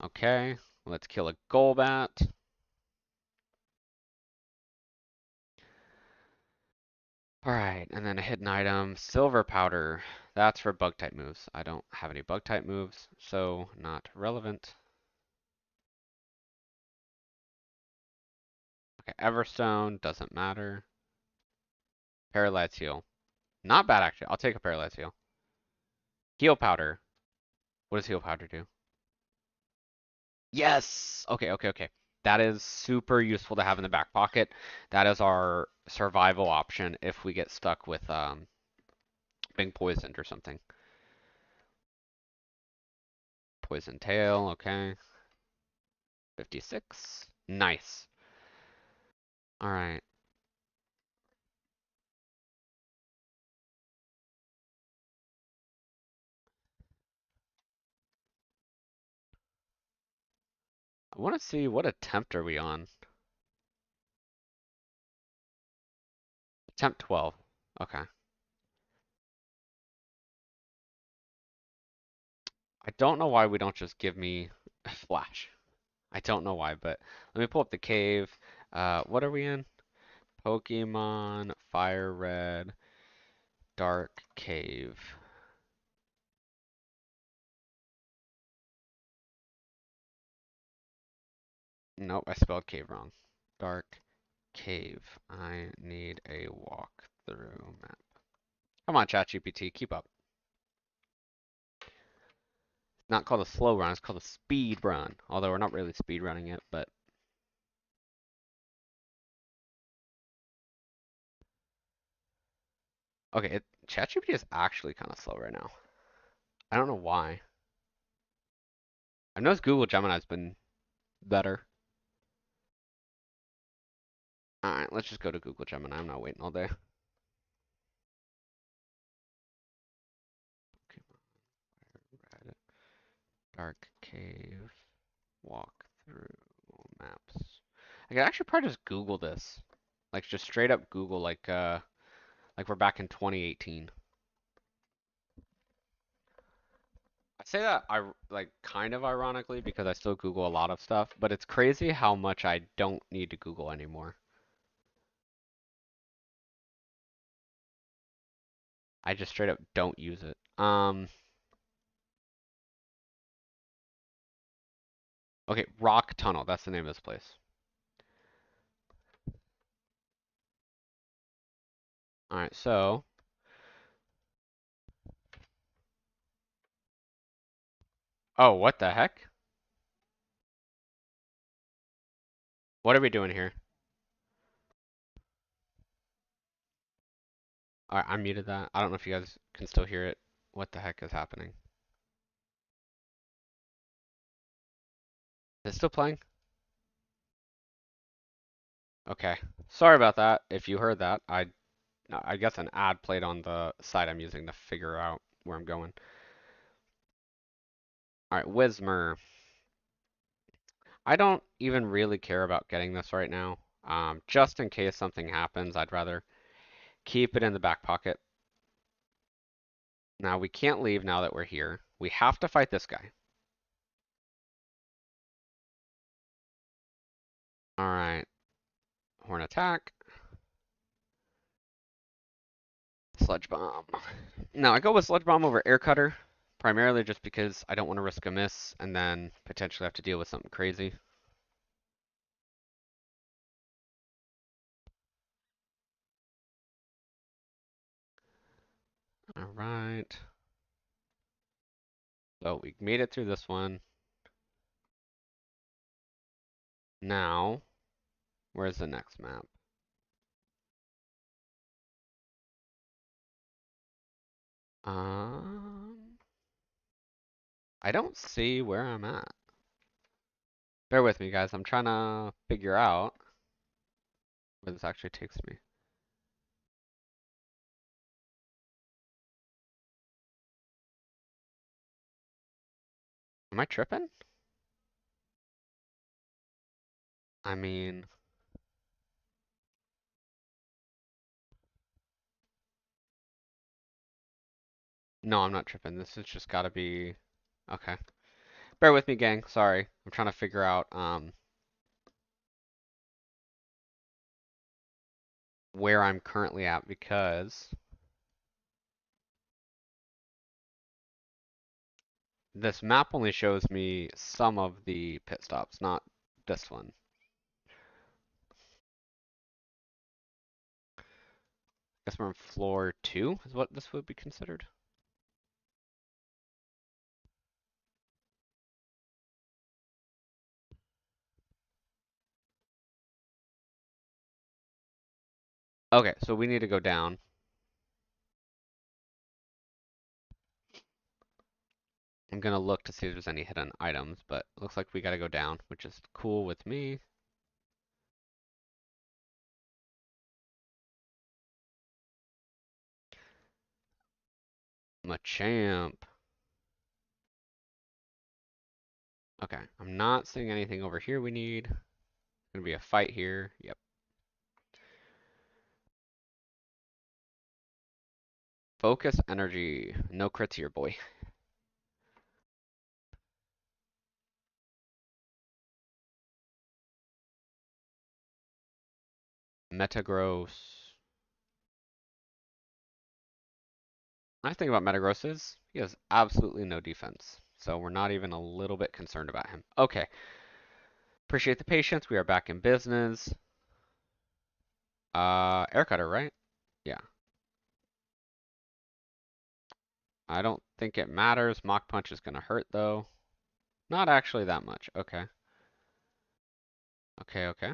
Okay, let's kill a Golbat. Alright, and then a hidden item, silver powder. That's for bug type moves. I don't have any bug type moves, so not relevant. Okay, Everstone, doesn't matter. Paralyze heal. Not bad actually. I'll take a paralyze heal. Heal powder. What does heal powder do? Yes! Okay, okay, okay. That is super useful to have in the back pocket. That is our survival option if we get stuck with being poisoned or something. Poison tail, okay. 56. Nice. Alright. I want to see what attempt are we on? Attempt 12. Okay. I don't know why we don't just give me flash. I don't know why, but let me pull up the cave. What are we in? Pokemon Fire Red Dark Cave. Nope, I spelled cave wrong. Dark Cave. I need a walkthrough map. Come on, ChatGPT, keep up. It's not called a slow run, it's called a speed run. Although we're not really speed running it, but okay, ChatGPT is actually kind of slow right now. I don't know why. I noticed Google Gemini's been better. Alright, let's just go to Google Gemini. I'm not waiting all day. Pokemon Dark Cave walk through maps. I could actually probably just Google this. Like just straight up Google like we're back in 2018. I say that I like kind of ironically because I still Google a lot of stuff, but it's crazy how much I don't need to Google anymore. I just straight up don't use it. Okay, Rock Tunnel. That's the name of this place. All right, so oh, what the heck? What are we doing here? All right, I muted that. I don't know if you guys can still hear it. What the heck is happening? Is it still playing? Okay. Sorry about that. If you heard that, I guess an ad played on the site I'm using to figure out where I'm going. All right, Whismer. I don't even really care about getting this right now. Just in case something happens, I'd rather keep it in the back pocket. Now, we can't leave now that we're here. We have to fight this guy. All right. Horn attack. Sludge Bomb. Now, I go with Sludge Bomb over Air Cutter, primarily just because I don't want to risk a miss and then potentially have to deal with something crazy. All right. So we made it through this one. Now, where's the next map? Um, I don't see where I'm at. Bear with me, guys. I'm trying to figure out where this actually takes me. Am I tripping? I mean, no, I'm not tripping. This has just got to be okay. Bear with me, gang. Sorry. I'm trying to figure out where I'm currently at because this map only shows me some of the pit stops, not this one. Guess we're on floor 2 is what this would be considered. Okay, so we need to go down. I'm gonna look to see if there's any hidden items, but it looks like we gotta go down, which is cool with me. Machamp. Okay, I'm not seeing anything over here we need. Gonna be a fight here. Yep. Focus energy. No crits here, boy. Metagross. Nice thing about Metagross is he has absolutely no defense. So we're not even a little bit concerned about him. Okay. Appreciate the patience. We are back in business. Air cutter, right? Yeah. I don't think it matters. Mach Punch is gonna hurt though. Not actually that much. Okay. Okay, okay.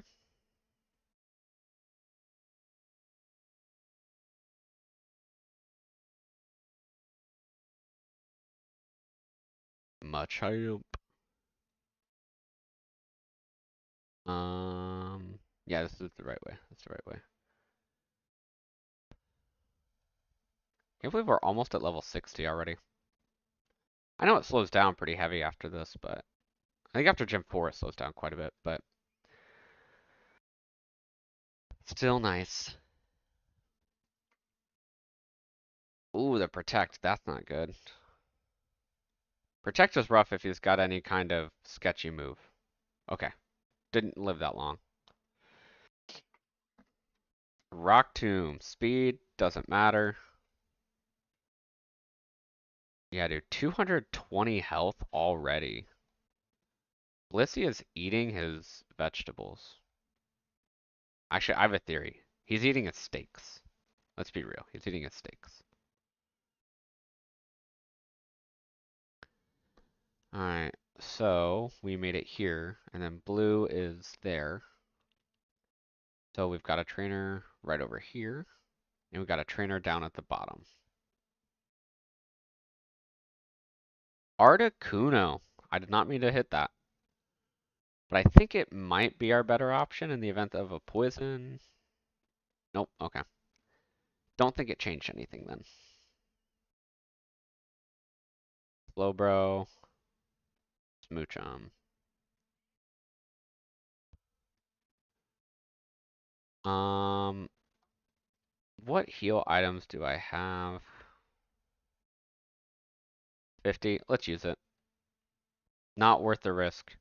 Machamp. Yeah, this is the right way. That's the right way. Can't believe we're almost at level 60 already. I know it slows down pretty heavy after this, but I think after Gym 4 it slows down quite a bit, but still nice. Ooh, the Protect. That's not good. Protect is rough if he's got any kind of sketchy move. Okay. Didn't live that long. Rock Tomb. Speed. Doesn't matter. Yeah, dude. 220 health already. Blissey is eating his vegetables. Actually, I have a theory. He's eating his steaks. Let's be real. He's eating his steaks. Alright, so we made it here, and then blue is there. So we've got a trainer right over here, and we've got a trainer down at the bottom. Articuno. I did not mean to hit that. But I think it might be our better option in the event of a poison. Nope, okay. Don't think it changed anything then. Slowbro, Smoochum. Um, what heal items do I have? 50. Let's use it. Not worth the risk.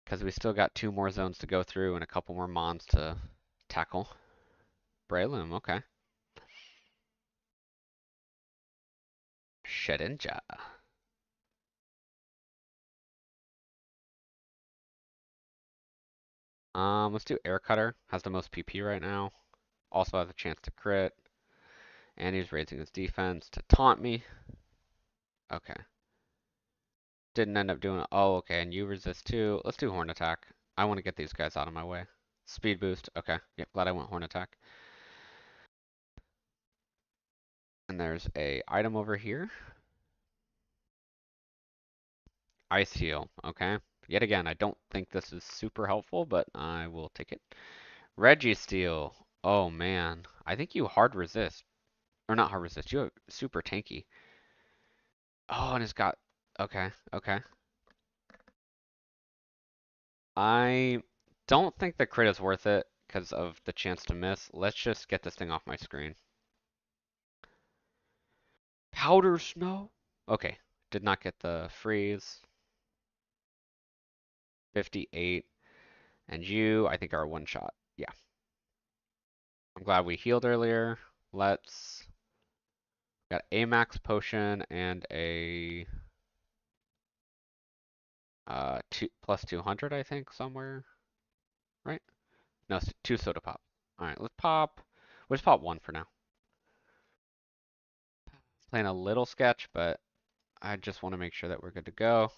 Because we still got 2 more zones to go through and a couple more mons to tackle. Breloom, okay. Shedinja. Let's do Air Cutter. Has the most PP right now. Also has a chance to crit. And he's raising his defense to taunt me. Okay. Didn't end up doing it. Oh, okay. And you resist too. Let's do Horn Attack. I want to get these guys out of my way. Speed boost. Okay. Yep, glad I went Horn Attack. And there's a item over here. Ice Heal. Okay. Yet again, I don't think this is super helpful, but I will take it. Registeel. Oh man. I think you hard resist. Or not hard resist. You have super tanky. Oh, and it's got. Okay. Okay. I don't think the crit is worth it because of the chance to miss. Let's just get this thing off my screen. Powder snow? Okay, did not get the freeze. 58. And you, I think, are a one shot. Yeah. I'm glad we healed earlier. Let's. Got a max potion and a plus 200, I think, somewhere. Right? No, two soda pop. All right, let's pop. We'll just pop one for now. Playing a little sketch, but I just want to make sure that we're good to go.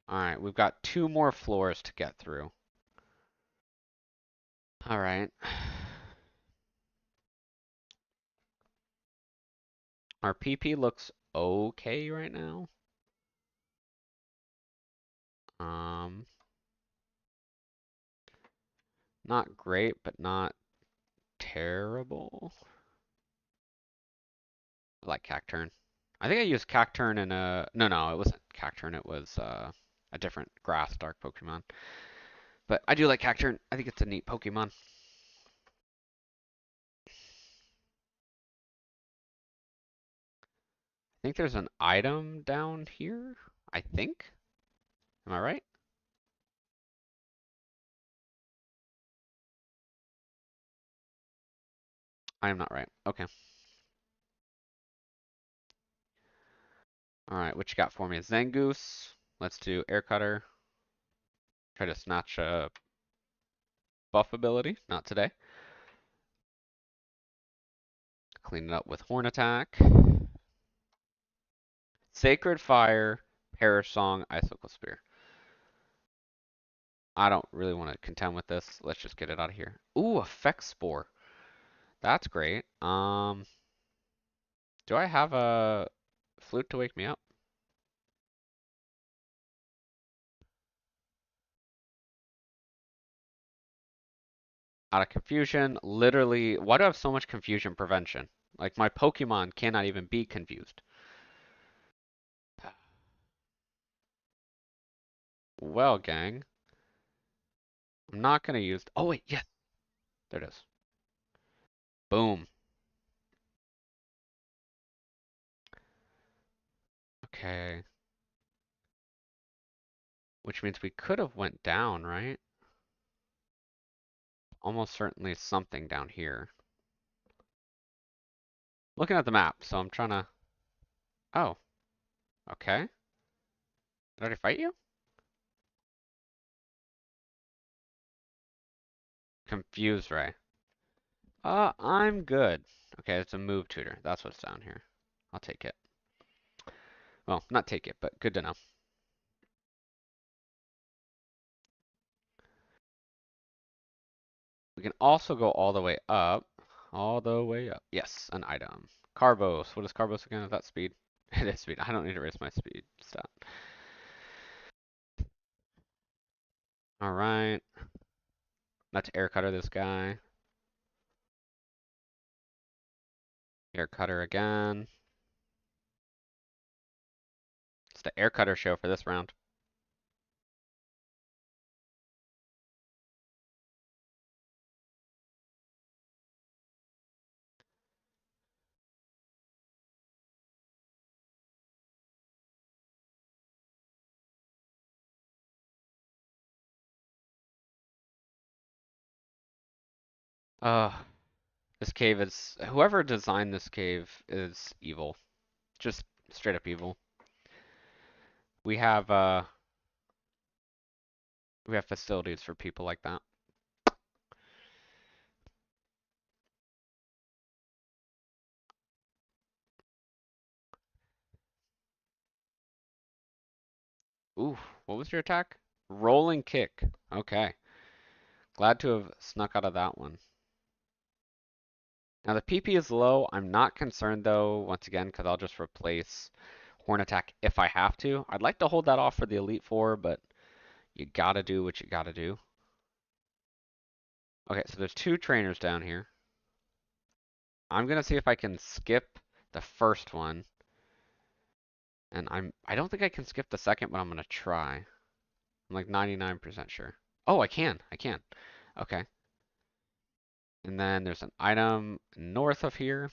All right, we've got two more floors to get through. All right. Our PP looks okay right now. Um, Not great, but not terrible. I like Cacturn. I think I used Cacturn in a... No, it wasn't Cacturn. It was a different grass dark Pokemon. But I do like Cacturn. I think it's a neat Pokemon. I think there's an item down here. I think. Am I right? I am not right. Okay. All right, what you got for me? Zangoose. Let's do Air Cutter. Try to snatch a buff ability. Not today. Clean it up with Horn Attack. Sacred Fire, Perish Song, Icicle Spear. I don't really want to contend with this. Let's just get it out of here. Ooh, Effect Spore. That's great. Do I have a flute to wake me up? Out of confusion, literally, why do I have so much confusion prevention? Like my Pokemon cannot even be confused. Well, gang, I'm not gonna use. Oh wait, yes, there it is. Boom. Okay. Which means we could have went down, right? Almost certainly something down here. Looking at the map, so I'm trying to. Oh, okay. Did I already fight you? Confuse Ray. I'm good. Okay, it's a move tutor. That's what's down here. I'll take it. Well, not take it, but good to know. We can also go all the way up. All the way up. Yes, an item. Carbos. What is Carbos again? Is that speed? It is speed. I don't need to raise my speed stat. Alright. Let's air cutter this guy. Air cutter again. It's the air cutter show for this round. Uh, this cave is... Whoever designed this cave is evil. Just straight up evil. We have, uh... We have facilities for people like that. Ooh, what was your attack? Rolling kick. Okay. Glad to have snuck out of that one. Now the PP is low. I'm not concerned though, once again, because I'll just replace Horn Attack if I have to. I'd like to hold that off for the Elite Four, but you gotta do what you gotta do. Okay, so there's two trainers down here. I'm gonna see if I can skip the first one. And I don't think I can skip the second, but I'm gonna try. I'm like 99% sure. Oh, I can. I can. Okay. And then there's an item north of here.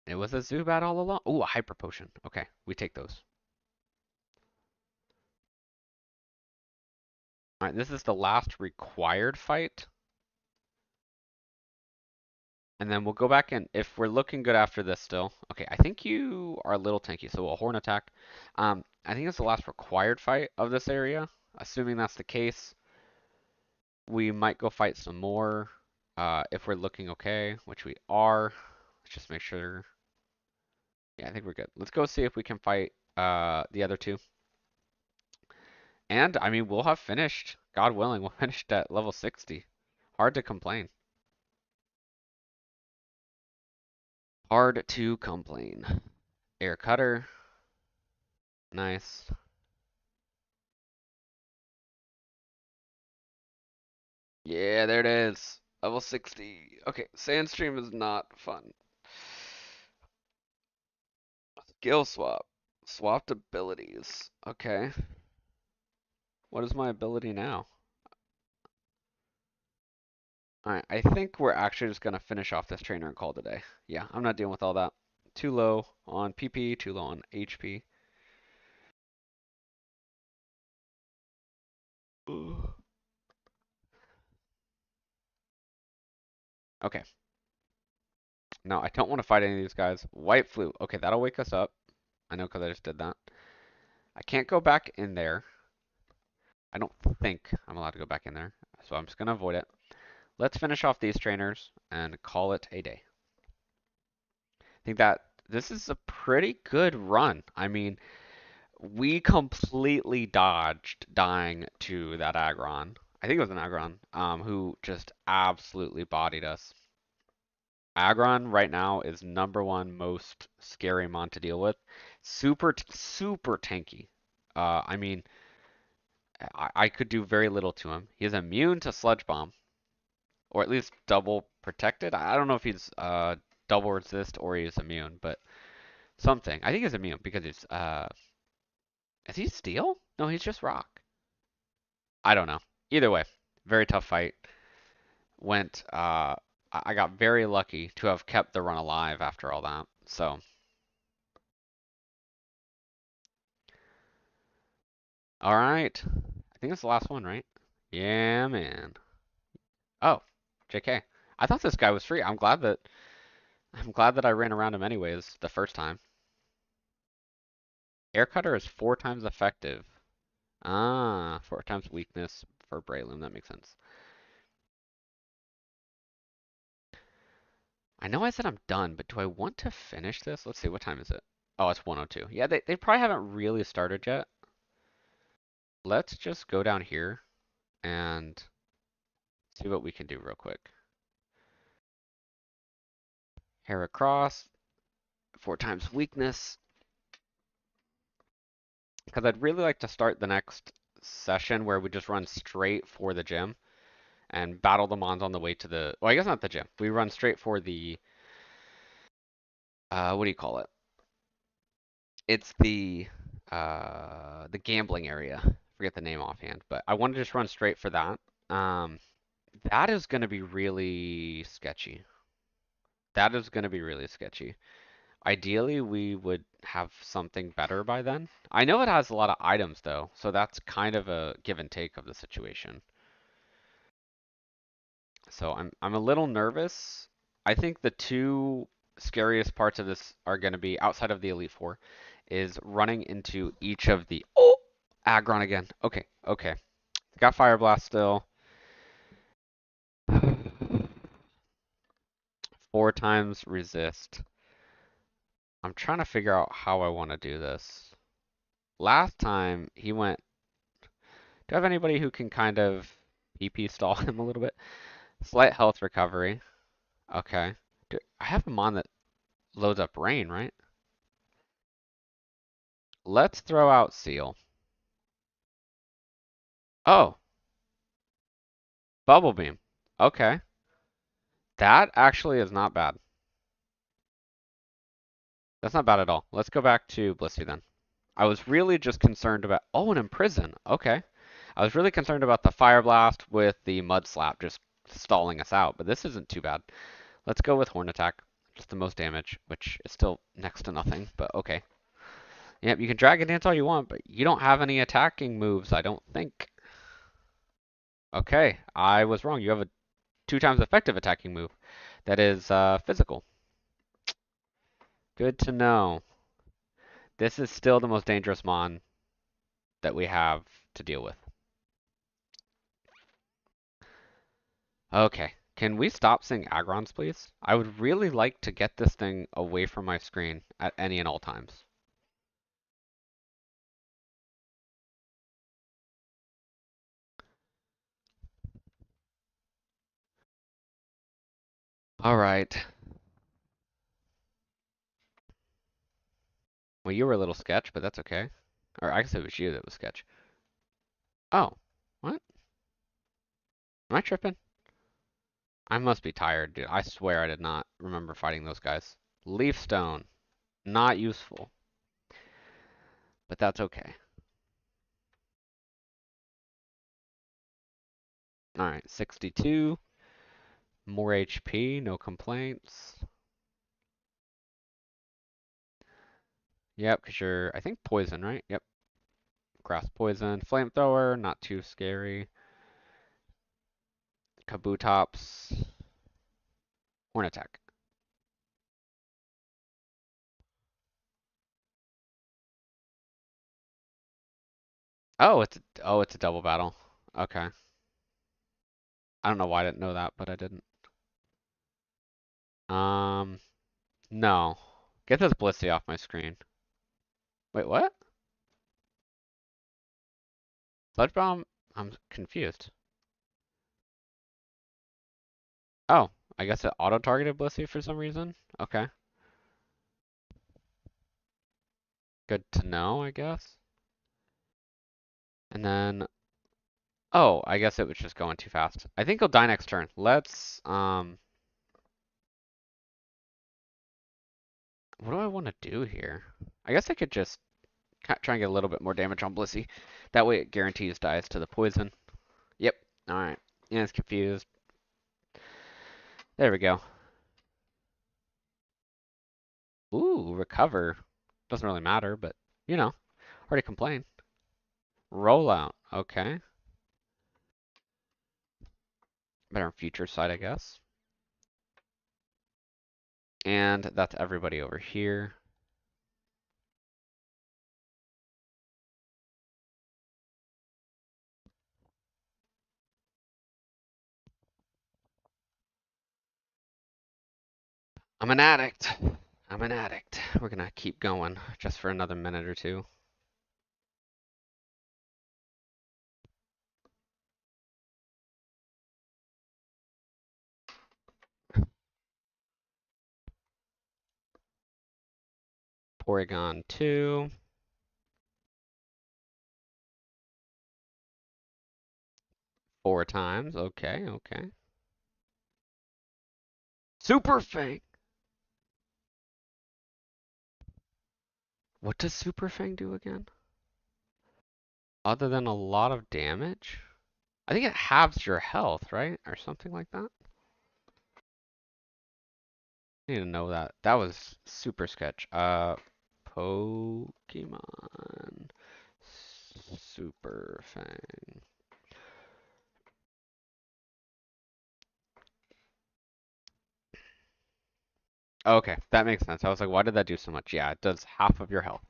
It was a Zubat all along. Oh, a Hyper Potion. Okay, we take those. All right, this is the last required fight. And then we'll go back and if we're looking good after this still. Okay, I think you are a little tanky, so a Horn attack. I think it's the last required fight of this area. Assuming that's the case, we might go fight some more if we're looking okay, which we are. Let's just make sure. Yeah, I think we're good. Let's go see if we can fight the other two. And, I mean, we'll have finished, God willing, we'll finish at level 60. Hard to complain. Hard to complain. Air Cutter. Nice. Yeah, there it is. Level 60. Okay, Sandstream is not fun. Skill swap. Swapped abilities. Okay. What is my ability now? Alright, I think we're actually just gonna finish off this trainer and call it a day. Yeah, I'm not dealing with all that. Too low on PP, too low on HP. Okay. No, I don't want to fight any of these guys. White Flute. Okay, that'll wake us up. I know because I just did that. I can't go back in there. I don't think I'm allowed to go back in there. So I'm just going to avoid it. Let's finish off these trainers and call it a day. I think that this is a pretty good run. I mean, we completely dodged dying to that Aggron. I think it was an Aggron, who just absolutely bodied us. Aggron right now is #1 most scary mon to deal with. Super tanky. I mean, I could do very little to him. He is immune to Sludge Bomb, or at least double protected. I don't know if he's double resist or he's immune, but something. I think he's immune because he's is he steel? No, he's just rock. I don't know. Either way, very tough fight. Went I got very lucky to have kept the run alive after all that. So, all right. I think that's the last one, right? Yeah, man. Oh, JK. I thought this guy was free. I'm glad that I ran around him anyways the first time. Air Cutter is 4 times effective. Ah, 4 times weakness for Breloom. That makes sense. I know I said I'm done, but do I want to finish this? Let's see, what time is it? Oh, it's 1:02. Yeah, they probably haven't really started yet. Let's just go down here and see what we can do real quick. Hair across, 4 times weakness. Because I'd really like to start the next session where we just run straight for the gym and battle the mons on the way to the, well, I guess not the gym. We run straight for the, what do you call it? It's the gambling area. Forget the name offhand, but I want to just run straight for that. That is going to be really sketchy. That is going to be really sketchy. Ideally, we would have something better by then. I know it has a lot of items though, so that's kind of a give and take of the situation. So I'm a little nervous. I think the two scariest parts of this are going to be outside of the Elite Four, is running into each of the Aggron again. Okay, okay. Got Fire Blast still. 4 times resist. I'm trying to figure out how I want to do this. Last time he went. Do I have anybody who can kind of PP stall him a little bit? Slight health recovery. Okay. I have him on that loads up rain, right? Let's throw out Seal. Oh, Bubble Beam. Okay. That actually is not bad. That's not bad at all. Let's go back to Blissey then. I was really just concerned about, oh, an imprison. Okay. I was really concerned about the fire blast with the mud slap just stalling us out, but this isn't too bad. Let's go with horn attack. Just the most damage, which is still next to nothing, but okay. Yep, you can dragon dance all you want, but you don't have any attacking moves, I don't think. Okay, I was wrong. You have a 2 times effective attacking move. That is physical. Good to know. This is still the most dangerous mon that we have to deal with. Okay, can we stop seeing agrons, please? I would really like to get this thing away from my screen at any and all times. All right. Well, you were a little sketch, but that's okay. Or I guess it was you that was sketch. Oh, what? Am I tripping? I must be tired, dude. I swear I did not remember fighting those guys. Leaf stone. Not useful. But that's okay. Alright, 62. More HP, no complaints. Yep, because you're, I think, poison, right? Yep. Grass poison. Flamethrower, not too scary. Kabutops. Horn attack. Oh, it's a double battle. Okay. I don't know why I didn't know that, but I didn't. Um, no. Get this Blissey off my screen. Wait, what? Sludge Bomb? I'm confused. Oh, I guess it auto-targeted Blissey for some reason? Okay. Good to know, I guess. And then, oh, I guess it was just going too fast. I think he'll die next turn. What do I want to do here? I guess I could just try and get a little bit more damage on Blissey. That way it guarantees dies to the poison. Yep. Alright. Yeah, it's confused. There we go. Ooh, recover. Doesn't really matter, but, you know, hard to complain. Rollout. Okay. Better on future side, I guess. And that's everybody over here. I'm an addict. I'm an addict. We're gonna keep going just for another minute or two. Porygon 2. 4 times. Okay, okay. Super Fang! What does Super Fang do again? Other than a lot of damage? I think it halves your health, right? Or something like that? I need to know that. That was super sketch. Pokemon Super Fang. Okay, that makes sense. I was like, why did that do so much? Yeah, it does half of your health.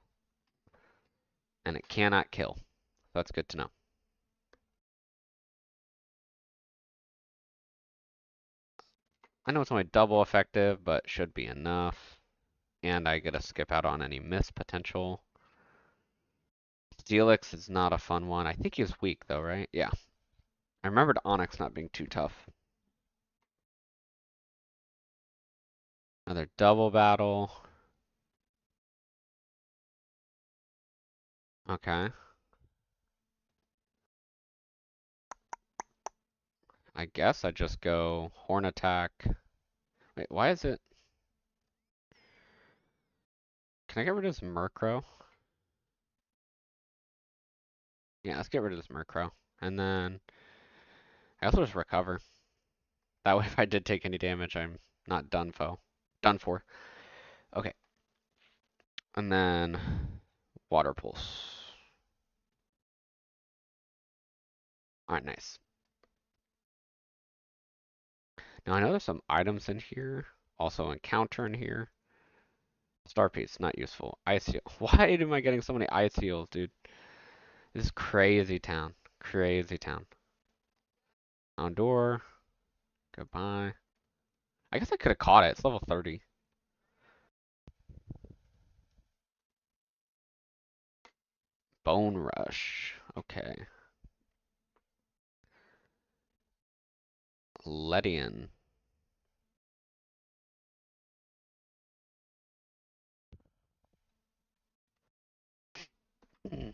And it cannot kill. That's good to know. I know it's only double effective, but should be enough. And I get to skip out on any miss potential. Steelix is not a fun one. I think he's weak though, right? Yeah. I remembered Onyx not being too tough. Another double battle. Okay. I guess I just go Horn Attack. Wait, why is it? Can I get rid of this Murkrow? Yeah, let's get rid of this Murkrow. And then I also just recover. That way if I did take any damage, I'm not done for. Okay. And then Water Pulse. Alright, nice. Now I know there's some items in here. Also encounter in here. Star Piece, not useful. Ice Heal. Why am I getting so many Ice Heals, dude? This is crazy town. Crazy town. Outdoor. Goodbye. I guess I could have caught it. It's level 30. Bone Rush. Okay. Ledian. Hmm.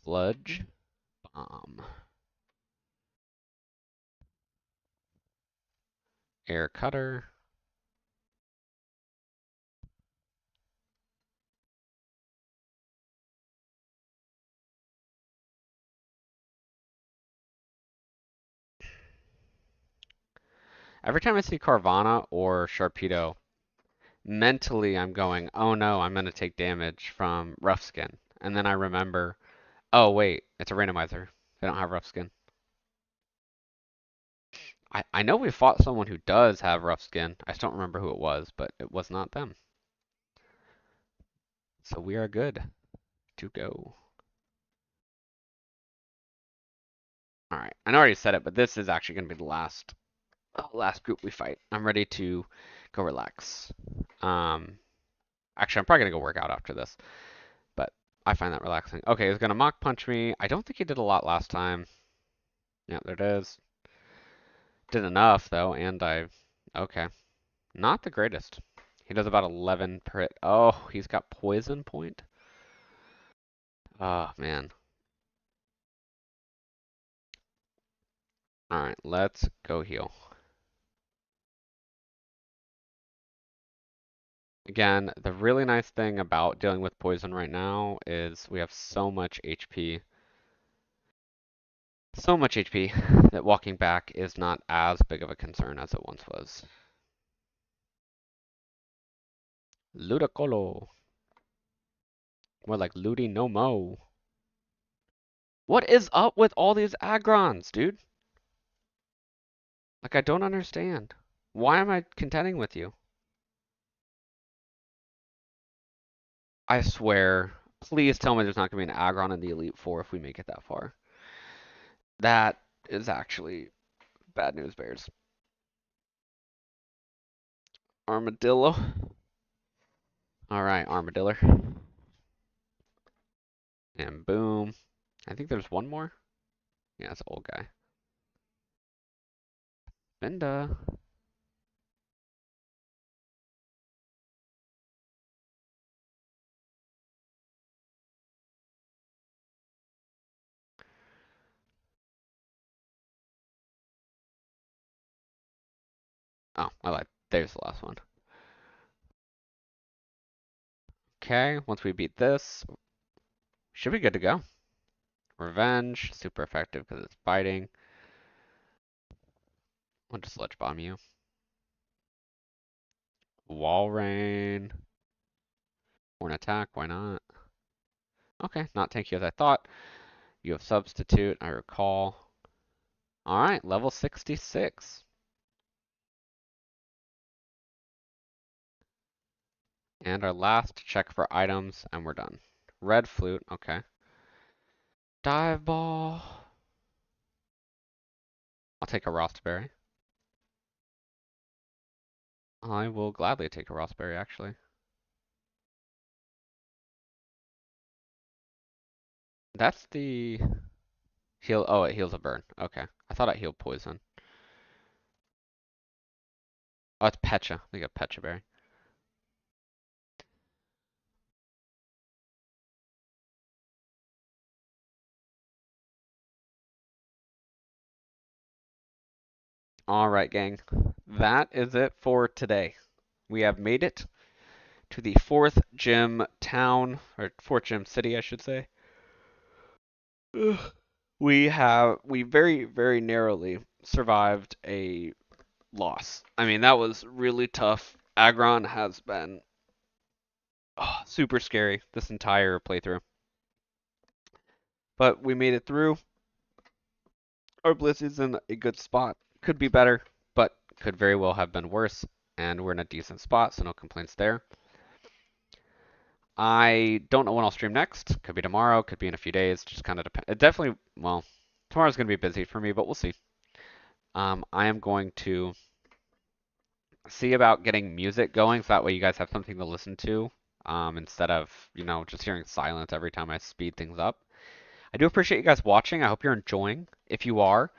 Sludge. Bomb. Air Cutter. Every time I see Carvana or Sharpedo, mentally I'm going, oh no, I'm going to take damage from Rough Skin. And then I remember, oh wait, it's a randomizer. They don't have Rough Skin. I know we fought someone who does have Rough Skin. I just don't remember who it was, but it was not them. So we are good to go. Alright, I know I already said it, but this is actually going to be the last group we fight. I'm ready to go relax. Actually, I'm probably going to go work out after this. But I find that relaxing. Okay, he's gonna Mach Punch me. I don't think he did a lot last time. Yeah, there it is. Did enough though, and okay. Not the greatest. He does about 11 per hit. Oh, he's got Poison Point. Oh man. All right, let's go heal. Again, the really nice thing about dealing with poison right now is we have so much HP. So much HP that walking back is not as big of a concern as it once was. Ludicolo. More like Ludi no mo. What is up with all these Agrons, dude? Like, I don't understand. Why am I contending with you? I swear. Please tell me there's not going to be an Agron in the Elite Four if we make it that far. That is actually bad news bears. Armadillo. Alright, Armadillo. And boom. I think there's one more. Yeah, it's an old guy. Benda. Oh, I lied. There's the last one. Okay, once we beat this, should be good to go. Revenge, super effective because it's biting. We'll just Sludge Bomb you. Wall Rain. Or an attack, why not? Okay, not tanky as I thought. You have Substitute, I recall. Alright, level 66. And our last check for items, and we're done. Red Flute, okay. Dive Ball. I'll take a Rostberry. I will gladly take a Rostberry, actually. That's the heal. Oh, it heals a burn. Okay. I thought it healed poison. Oh, it's Pecha. We got Pecha Berry. Alright, gang. That is it for today. We have made it to the fourth gym town, or fourth gym city, I should say. Ugh. We very, very narrowly survived a loss. I mean, that was really tough. Agron has been super scary this entire playthrough. But we made it through. Our Blitz is in a good spot. Could be better, but could very well have been worse. And we're in a decent spot, so no complaints there. I don't know when I'll stream next. Could be tomorrow, could be in a few days. Just kind of depends. It definitely, well, tomorrow's going to be busy for me, but we'll see. I am going to see about getting music going, so that way you guys have something to listen to, instead of, just hearing silence every time I speed things up. I do appreciate you guys watching. I hope you're enjoying. If you are,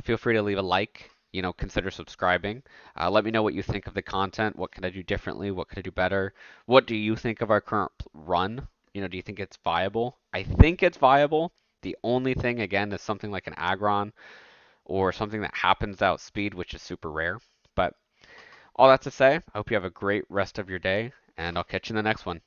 feel free to leave a like. Consider subscribing. Let me know what you think of the content. What can I do differently? What could I do better? What do you think of our current run? Do you think it's viable? I think it's viable. The only thing, again, is something like an Agron or something that happens out speed, which is super rare. But all that to say, I hope you have a great rest of your day, and I'll catch you in the next one.